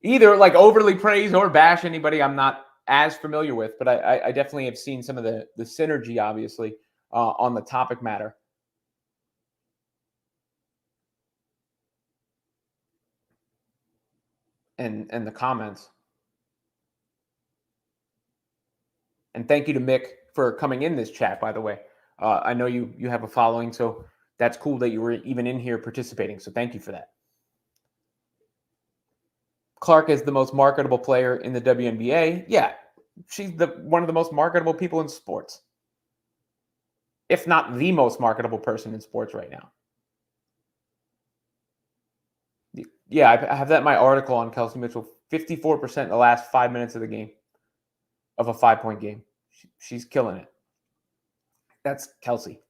either like overly praise or bash anybody I'm not as familiar with. But I definitely have seen some of the synergy, obviously, on the topic matter. And the comments. And thank you to Mick for coming in this chat, by the way. I know you have a following, so that's cool that you were even in here participating. So thank you for that. Clark is the most marketable player in the WNBA. Yeah, she's one of the most marketable people in sports, if not the most marketable person in sports right now. Yeah, I have that in my article on Kelsey Mitchell. 54% in the last 5 minutes of the game, of a 5-point game. She's killing it. That's Kelsey.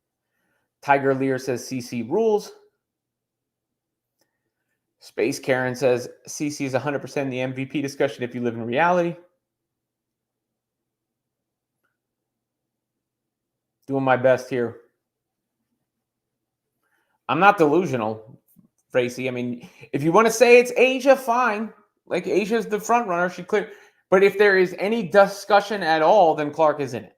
Tiger Lear says CC rules. Space Karen says CC is 100% in the MVP discussion if you live in reality. Doing my best here. I'm not delusional, Tracy. I mean, if you want to say it's Asia, fine. Like, Asia's the front runner. She cleared. But if there is any discussion at all, then Clark is in it.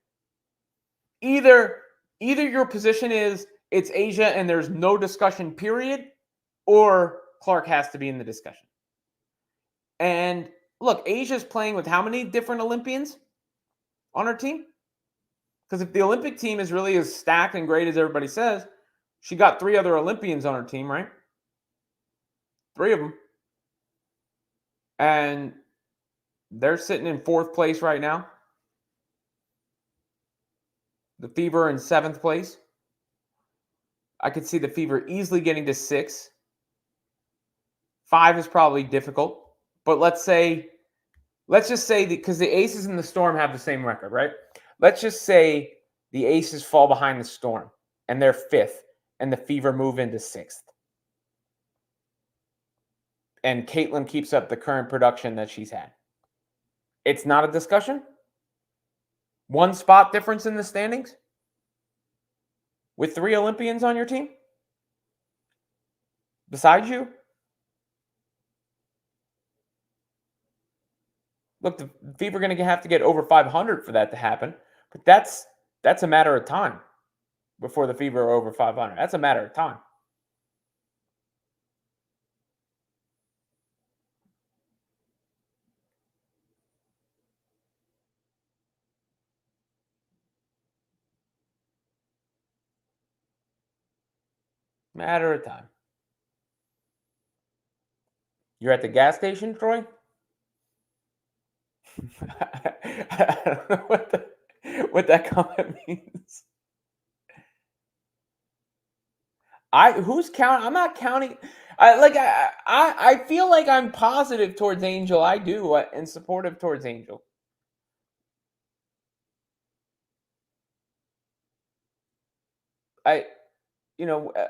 Either your position is it's Asia and there's no discussion, period, or Clark has to be in the discussion. And look, Asia's playing with how many different Olympians on her team? Because if the Olympic team is really as stacked and great as everybody says, she got 3 other Olympians on her team, right? 3 of them. And they're sitting in 4th place right now. The Fever in 7th place. I could see the Fever easily getting to 6. 5 is probably difficult. But let's just say, because the Aces and the Storm have the same record, right? Let's just say the Aces fall behind the Storm and they're 5th and the Fever move into 6th. And Caitlin keeps up the current production that she's had. It's not a discussion? 1 spot difference in the standings? With 3 Olympians on your team? Besides you? Look, the Fever are going to have to get over 500 for that to happen. But that's a matter of time before the Fever are over 500. That's a matter of time. Matter of time. You're at the gas station, Troy? I don't know what that comment means. Who's counting? I'm not counting. I feel like I'm positive towards Angel. I do, and supportive towards Angel. I,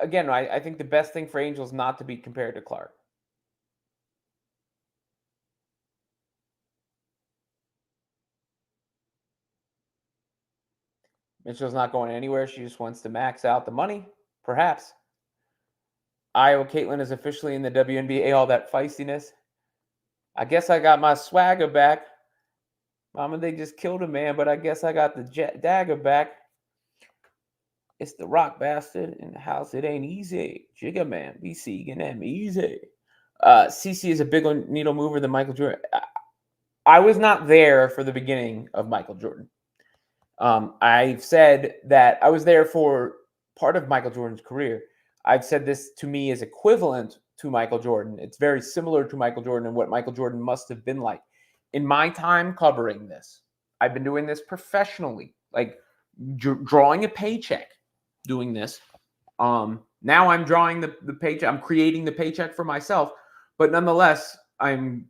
again, I think the best thing for Angel is not to be compared to Clark. Mitchell's not going anywhere. She just wants to max out the money, perhaps. Iowa Caitlin is officially in the WNBA. All that feistiness. I guess I got my swagger back. Mama, they just killed a man, but I guess I got the dagger back. It's the rock bastard in the house. It ain't easy. Jigga man, be seeing them easy. CC is a bigger needle mover than Michael Jordan. I was not there for the beginning of Michael Jordan. I've said that I was there for part of Michael Jordan's career. I've said this to me is equivalent to Michael Jordan. It's very similar to Michael Jordan and what Michael Jordan must have been like. In my time covering this, I've been doing this professionally, like drawing a paycheck, doing this. Now I'm drawing the paycheck. I'm creating the paycheck for myself, but nonetheless, I'm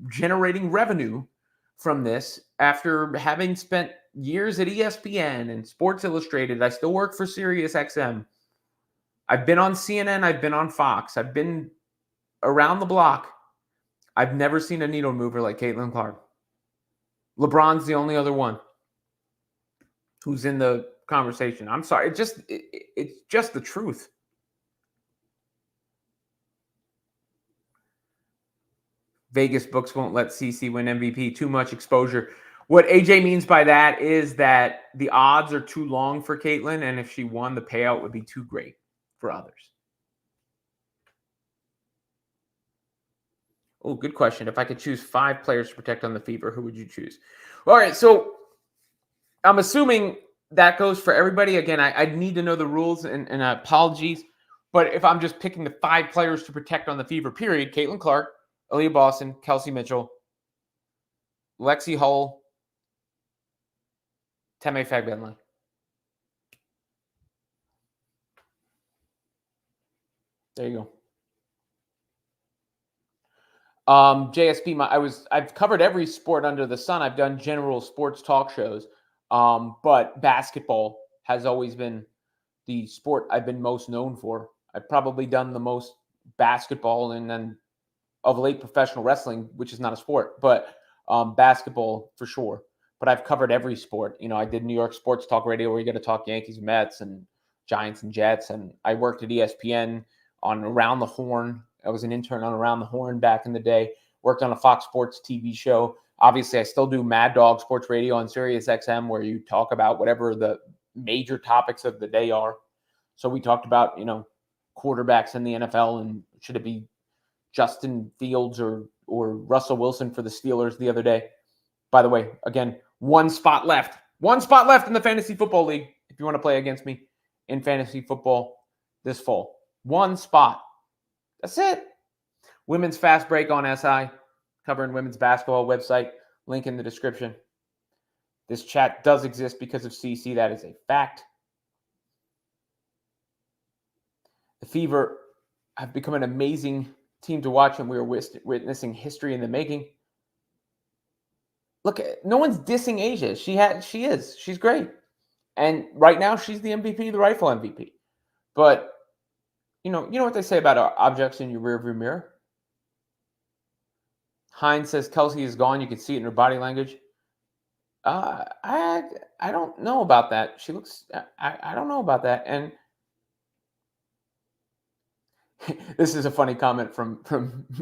generating revenue from this after having spent years at ESPN and Sports Illustrated. I still work for SiriusXM. I've been on CNN. I've been on Fox. I've been around the block. I've never seen a needle mover like Caitlin Clark. LeBron's the only other one who's in the conversation. I'm sorry. It's just the truth. Vegas books won't let CC win MVP. Too much exposure. What AJ means by that is that the odds are too long for Caitlin, and if she won, the payout would be too great for others. Oh, good question. If I could choose 5 players to protect on the Fever, who would you choose? All right, so I'm assuming that goes for everybody. Again, I need to know the rules, and apologies. But if I'm just picking the 5 players to protect on the Fever, period, Caitlin Clark, Aaliyah Boston, Kelsey Mitchell, Lexi Hull, Teme Fagbenle. There you go. JSP, I've covered every sport under the sun. I've done general sports talk shows, but basketball has always been the sport I've been most known for. I've probably done the most basketball, and then of late professional wrestling, which is not a sport, but basketball for sure. But I've covered every sport. I did New York Sports Talk Radio where you got to talk Yankees, Mets, and Giants and Jets, and I worked at ESPN on Around the Horn. I was an intern on Around the Horn back in the day. Worked on a Fox Sports TV show. Obviously, I still do Mad Dog Sports Radio on Sirius XM, where you talk about whatever the major topics of the day are. So we talked about, quarterbacks in the NFL, and should it be Justin Fields or Russell Wilson for the Steelers the other day. By the way, again, one spot left in the Fantasy Football League if you want to play against me in fantasy football this fall. One spot. That's it. Women's Fast Break on SI, covering women's basketball website. Link in the description. This chat does exist because of CC. That is a fact. The Fever have become an amazing team to watch, and we are witnessing history in the making. Look, no one's dissing Asia. She is. She's great. And right now, she's the MVP, the rightful MVP. But, you know what they say about objects in your rearview mirror? Hines says Kelsey is gone. You can see it in her body language. I don't know about that. She looks. I don't know about that. And this is a funny comment from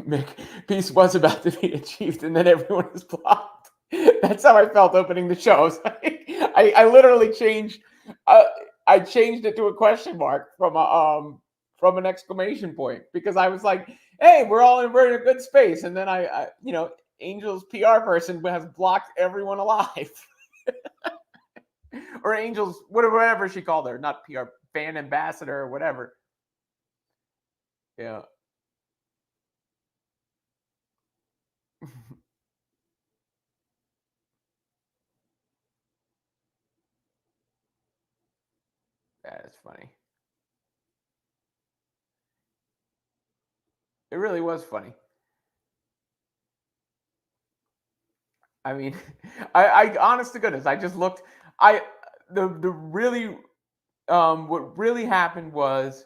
Mick. Peace was about to be achieved, and then everyone was blocked. That's how I felt opening the show. I literally changed. I changed it to a question mark from an exclamation point, because I was like, "Hey, we're in a good space," and then I Angel's PR person has blocked everyone alive, or Angel's whatever she called her, not PR, fan ambassador or whatever. Yeah. That is funny. It really was funny. I mean, I honest to goodness, I just looked. The really what really happened was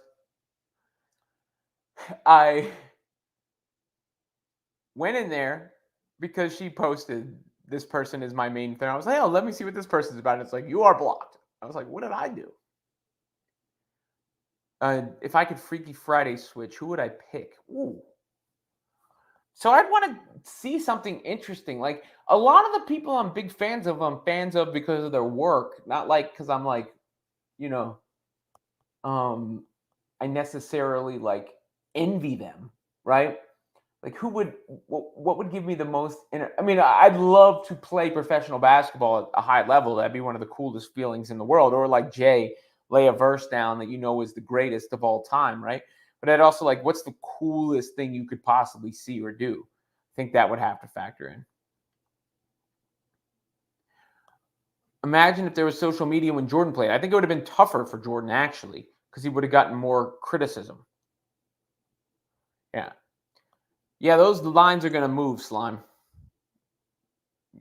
I went in there because she posted this person is my main fan. I was like, oh, let me see what this person's about. It's like, you are blocked. I was like, what did I do? If I could Freaky Friday switch, who would I pick? Ooh. So I'd want to see something interesting. Like a lot of the people I'm big fans of, I'm fans of because of their work, not like because I'm like, you know, I necessarily like envy them, right? Like who would what would give me the most I mean, I'd love to play professional basketball at a high level. That'd be one of the coolest feelings in the world. Or like Jay, lay a verse down that you know is the greatest of all time, right? But I'd also like, what's the coolest thing you could possibly see or do? I think that would have to factor in. Imagine if there was social media when Jordan played. I think it would have been tougher for Jordan actually, because he would have gotten more criticism. Yeah. Yeah, those lines are going to move, Slime.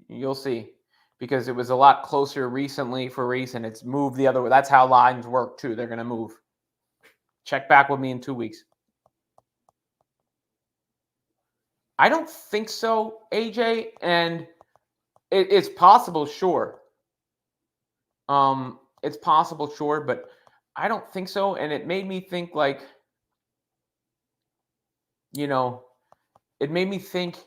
You'll see. Because it was a lot closer recently for Reese, and it's moved the other way. That's how lines work, too. They're going to move. Check back with me in 2 weeks. I don't think so, AJ, and it's possible, sure. It's possible, sure, but I don't think so, and it made me think, like, it made me think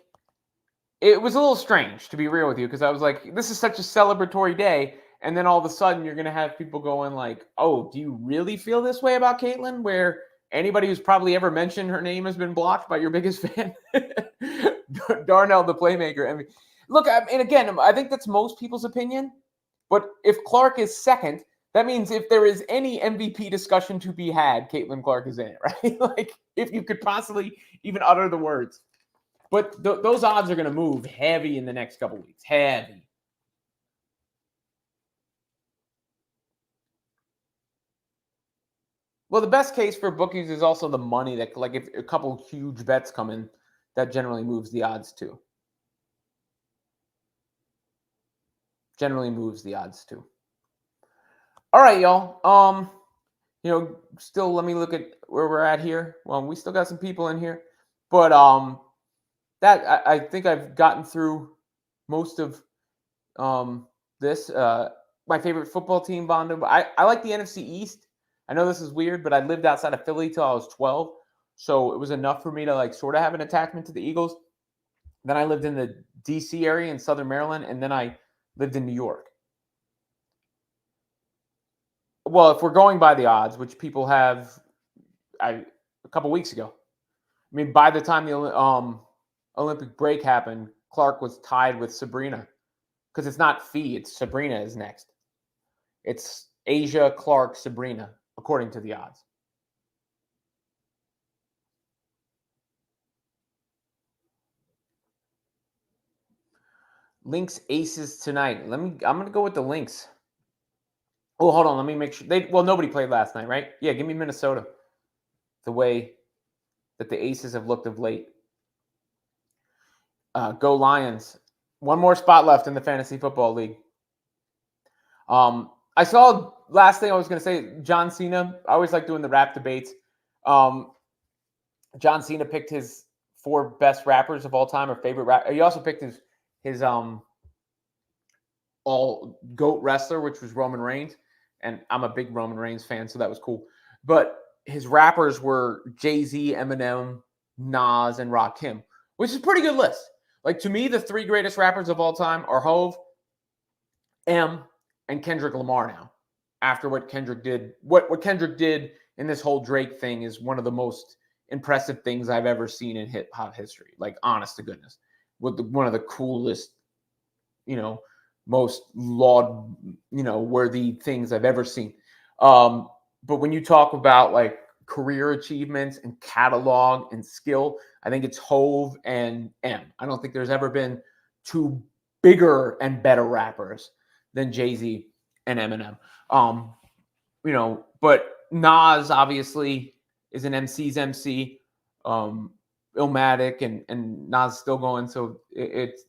it was a little strange, to be real with you, because I was like, this is such a celebratory day, and then all of a sudden you're going to have people going like, oh, do you really feel this way about Caitlyn, where anybody who's probably ever mentioned her name has been blocked by your biggest fan? Darnell, the playmaker. I mean, look, and again, I think that's most people's opinion, but if Clark is second, that means if there is any MVP discussion to be had, Caitlin Clark is in it, right? Like, if you could possibly even utter the words. But those odds are going to move heavy in the next couple weeks. Heavy. Well, the best case for bookies is also the money that, like, if a couple huge bets come in, that generally moves the odds too. Generally moves the odds too. All right, y'all. Still let me look at where we're at here. Well, we still got some people in here, but that I think I've gotten through most of this. My favorite football team, Bondo. I like the NFC East. I know this is weird, but I lived outside of Philly till I was 12, so it was enough for me to like sort of have an attachment to the Eagles. Then I lived in the DC area in Southern Maryland, and then I lived in New York. Well, if we're going by the odds, which people have, a couple weeks ago. I mean, by the time the Olympic break happened, Clark was tied with Sabrina because it's not Fee, it's Sabrina is next. It's Asia, Clark, Sabrina, according to the odds. Lynx Aces tonight. I'm going to go with the Lynx. Oh, hold on. Let me make sure. Nobody played last night, right? Yeah, give me Minnesota. The way that the Aces have looked of late. Go Lions. One more spot left in the Fantasy Football League. I saw last thing I was going to say, John Cena. I always like doing the rap debates. John Cena picked his 4 best rappers of all time or favorite rap. He also picked his all GOAT wrestler, which was Roman Reigns. And I'm a big Roman Reigns fan, so that was cool. But his rappers were Jay-Z, Eminem, Nas, and Rakim, which is a pretty good list. Like, to me, the 3 greatest rappers of all time are Hove, M, and Kendrick Lamar now. After what Kendrick did, what Kendrick did in this whole Drake thing is one of the most impressive things I've ever seen in hip hop history. Like, honest to goodness, one of the coolest, most laud, worthy things I've ever seen. But when you talk about like career achievements and catalog and skill, I think it's Hove and M. I don't think there's ever been 2 bigger and better rappers than Jay-Z and Eminem. But Nas obviously is an MC's MC. Illmatic and Nas still going. So it's,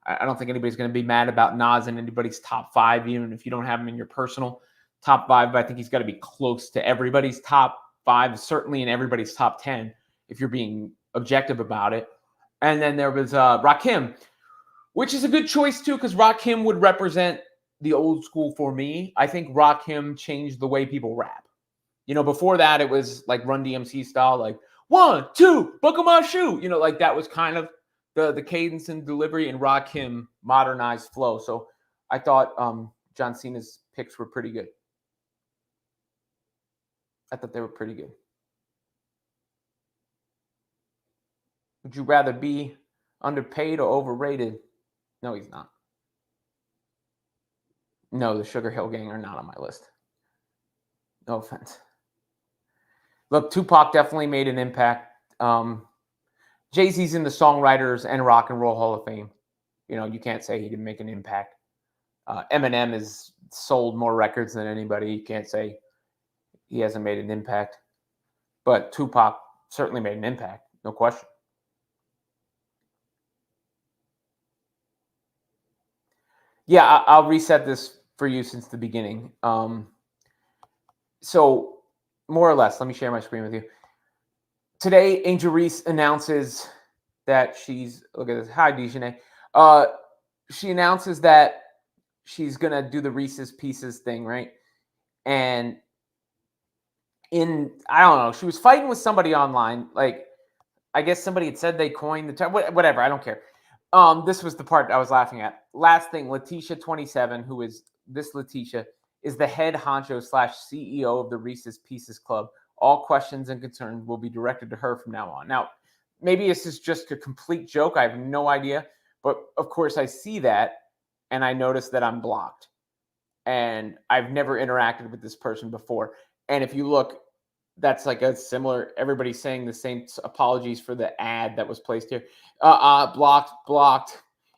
I don't think anybody's going to be mad about Nas in anybody's top 5, even if you don't have him in your personal. top 5, but I think he's got to be close to everybody's top 5, certainly in everybody's top 10, if you're being objective about it. And then there was Rakim, which is a good choice too, because Rakim would represent the old school for me. I think Rakim changed the way people rap. Before that, it was like Run DMC style, like 1, 2, buckle my shoe. Like that was kind of the cadence and delivery, and Rakim modernized flow. So I thought John Cena's picks were pretty good. I thought they were pretty good. Would you rather be underpaid or overrated? No, he's not. No, the Sugar Hill Gang are not on my list. No offense. Look, Tupac definitely made an impact. Jay-Z's in the Songwriters and Rock and Roll Hall of Fame. You can't say he didn't make an impact. Eminem has sold more records than anybody. You can't say he hasn't made an impact. But Tupac certainly made an impact, no question. Yeah, I'll reset this for you since the beginning. So, more or less, let me share my screen with you. Today, Angel Reese announces that she's, look at this, hi, Dijonay. She announces that she's going to do the Reese's Pieces thing, right? And I don't know, she was fighting with somebody online. Like, I guess somebody had said they coined the term, whatever, I don't care. This was the part I was laughing at. Last thing, Letitia 27, who is this Letitia, is the head honcho / CEO of the Reese's Pieces Club. All questions and concerns will be directed to her from now on. Now, maybe this is just a complete joke. I have no idea. But of course, I see that and I notice that I'm blocked. And I've never interacted with this person before. And if you look, that's like a similar, everybody's saying the same apologies for the ad that was placed here. Blocked.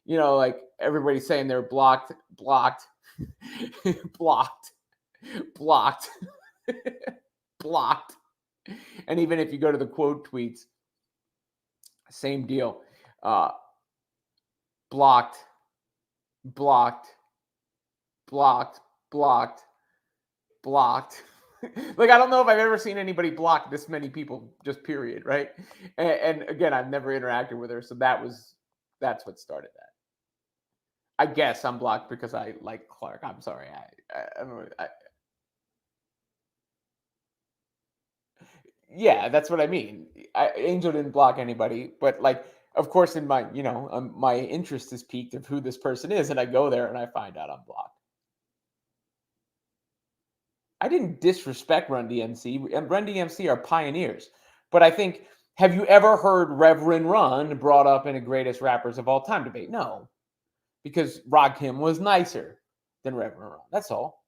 Like everybody's saying they're blocked, blocked, blocked. And even if you go to the quote tweets, same deal. Blocked. Like, I don't know if I've ever seen anybody block this many people, just period, right? And again, I've never interacted with her, so that's what started that. I guess I'm blocked because I like Clark. I'm sorry. I don't know. Yeah, that's what I mean. Angel didn't block anybody, but like, of course, in my, my interest is piqued of who this person is, and I go there and I find out I'm blocked. I didn't disrespect Run DMC. And Run DMC are pioneers. But I think, have you ever heard Reverend Run brought up in a greatest rappers of all time debate? No. Because Rakim was nicer than Reverend Run. That's all.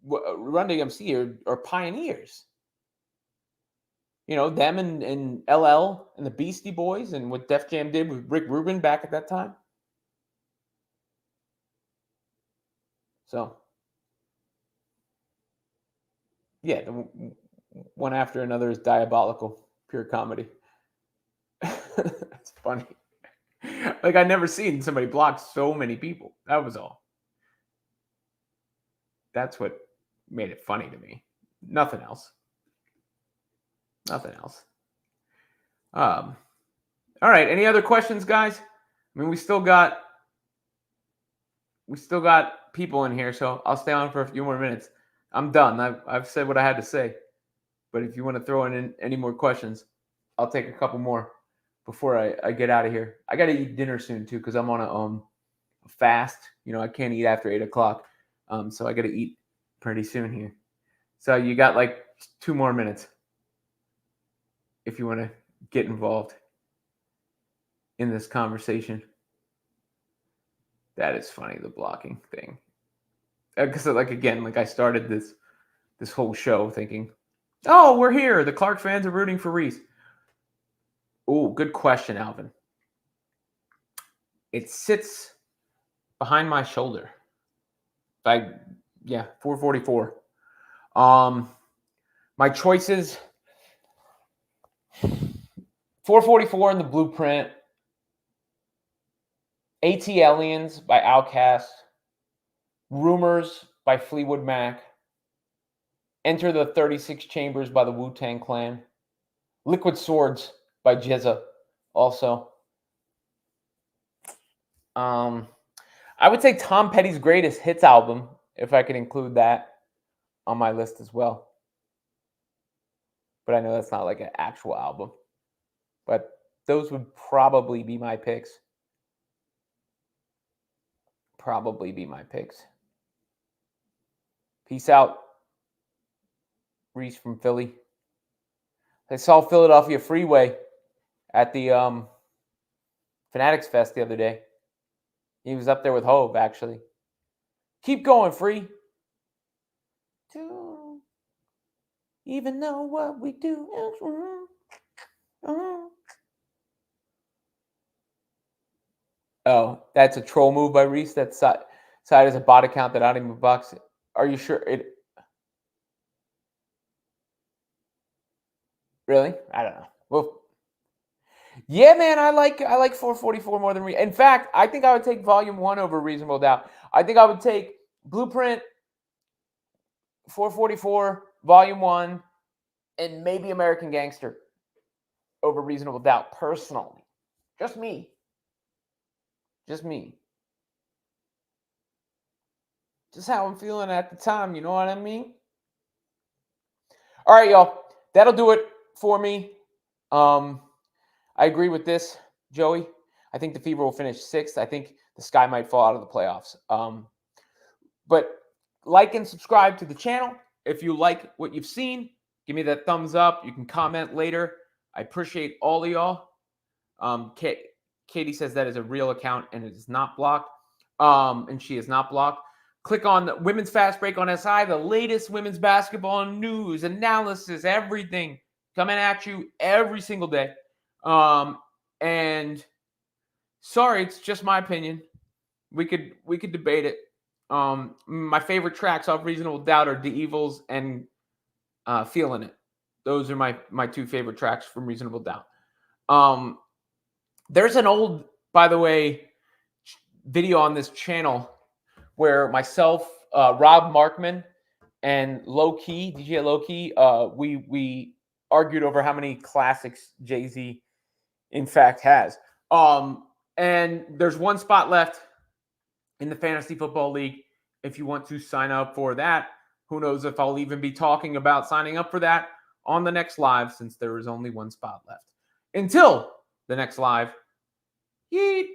Run DMC are pioneers. Them and LL and the Beastie Boys and what Def Jam did with Rick Rubin back at that time. So, yeah, the one after another is diabolical, pure comedy. That's funny. Like, I've never seen somebody block so many people. That was all. That's what made it funny to me. Nothing else. All right. Any other questions, guys? I mean, we still got people in here, so I'll stay on for a few more minutes. I'm done. I've said what I had to say. But if you want to throw in any more questions, I'll take a couple more before I get out of here. I got to eat dinner soon too, because I'm on a fast. I can't eat after 8 o'clock. So I got to eat pretty soon here. So you got like 2 more minutes if you want to get involved in this conversation. That is funny, the blocking thing. Because I started this whole show thinking, oh, we're here. The Clark fans are rooting for Reese. Oh, good question, Alvin. It sits behind my shoulder. 444. My choices, 444 in the Blueprint, AT Aliens by Outkast, Rumors by Fleetwood Mac, Enter the 36 Chambers by the Wu-Tang Clan. Liquid Swords by Jizza also. I would say Tom Petty's Greatest Hits album, if I could include that on my list as well. But I know that's not like an actual album. But those would probably be my picks. Peace out. Reese from Philly. I saw Philadelphia Freeway at the Fanatics Fest the other day. He was up there with Hove, actually. Keep going, Free. Even though what we do is wrong. Oh, that's a troll move by Reese. That side is a bot account that I don't even box it. Are you sure it? Really? I don't know. Well, yeah, man, I like 444 more than In fact, I think I would take Volume 1 over Reasonable Doubt. I think I would take Blueprint, 444, Volume 1, and maybe American Gangster over Reasonable Doubt, personally. Just me. Just how I'm feeling at the time, you know what I mean? All right, y'all. That'll do it for me. I agree with this, Joey. I think the Fever will finish 6th. I think the Sky might fall out of the playoffs. But like and subscribe to the channel. If you like what you've seen, give me that thumbs up. You can comment later. I appreciate all of y'all. Katie says that is a real account and it is not blocked. And she is not blocked. Click on the Women's Fastbreak on SI, the latest women's basketball news, analysis, everything coming at you every single day. And sorry, it's just my opinion. We could debate it. My favorite tracks off Reasonable Doubt are The Evils and Feeling It. Those are my two favorite tracks from Reasonable Doubt. There's an old, by the way, video on this channel where myself, Rob Markman, and DJ Low Key, we argued over how many classics Jay-Z in fact has. And there's one spot left in the Fantasy Football League. If you want to sign up for that, who knows if I'll even be talking about signing up for that on the next live, since there is only one spot left. Until the next live, yeet.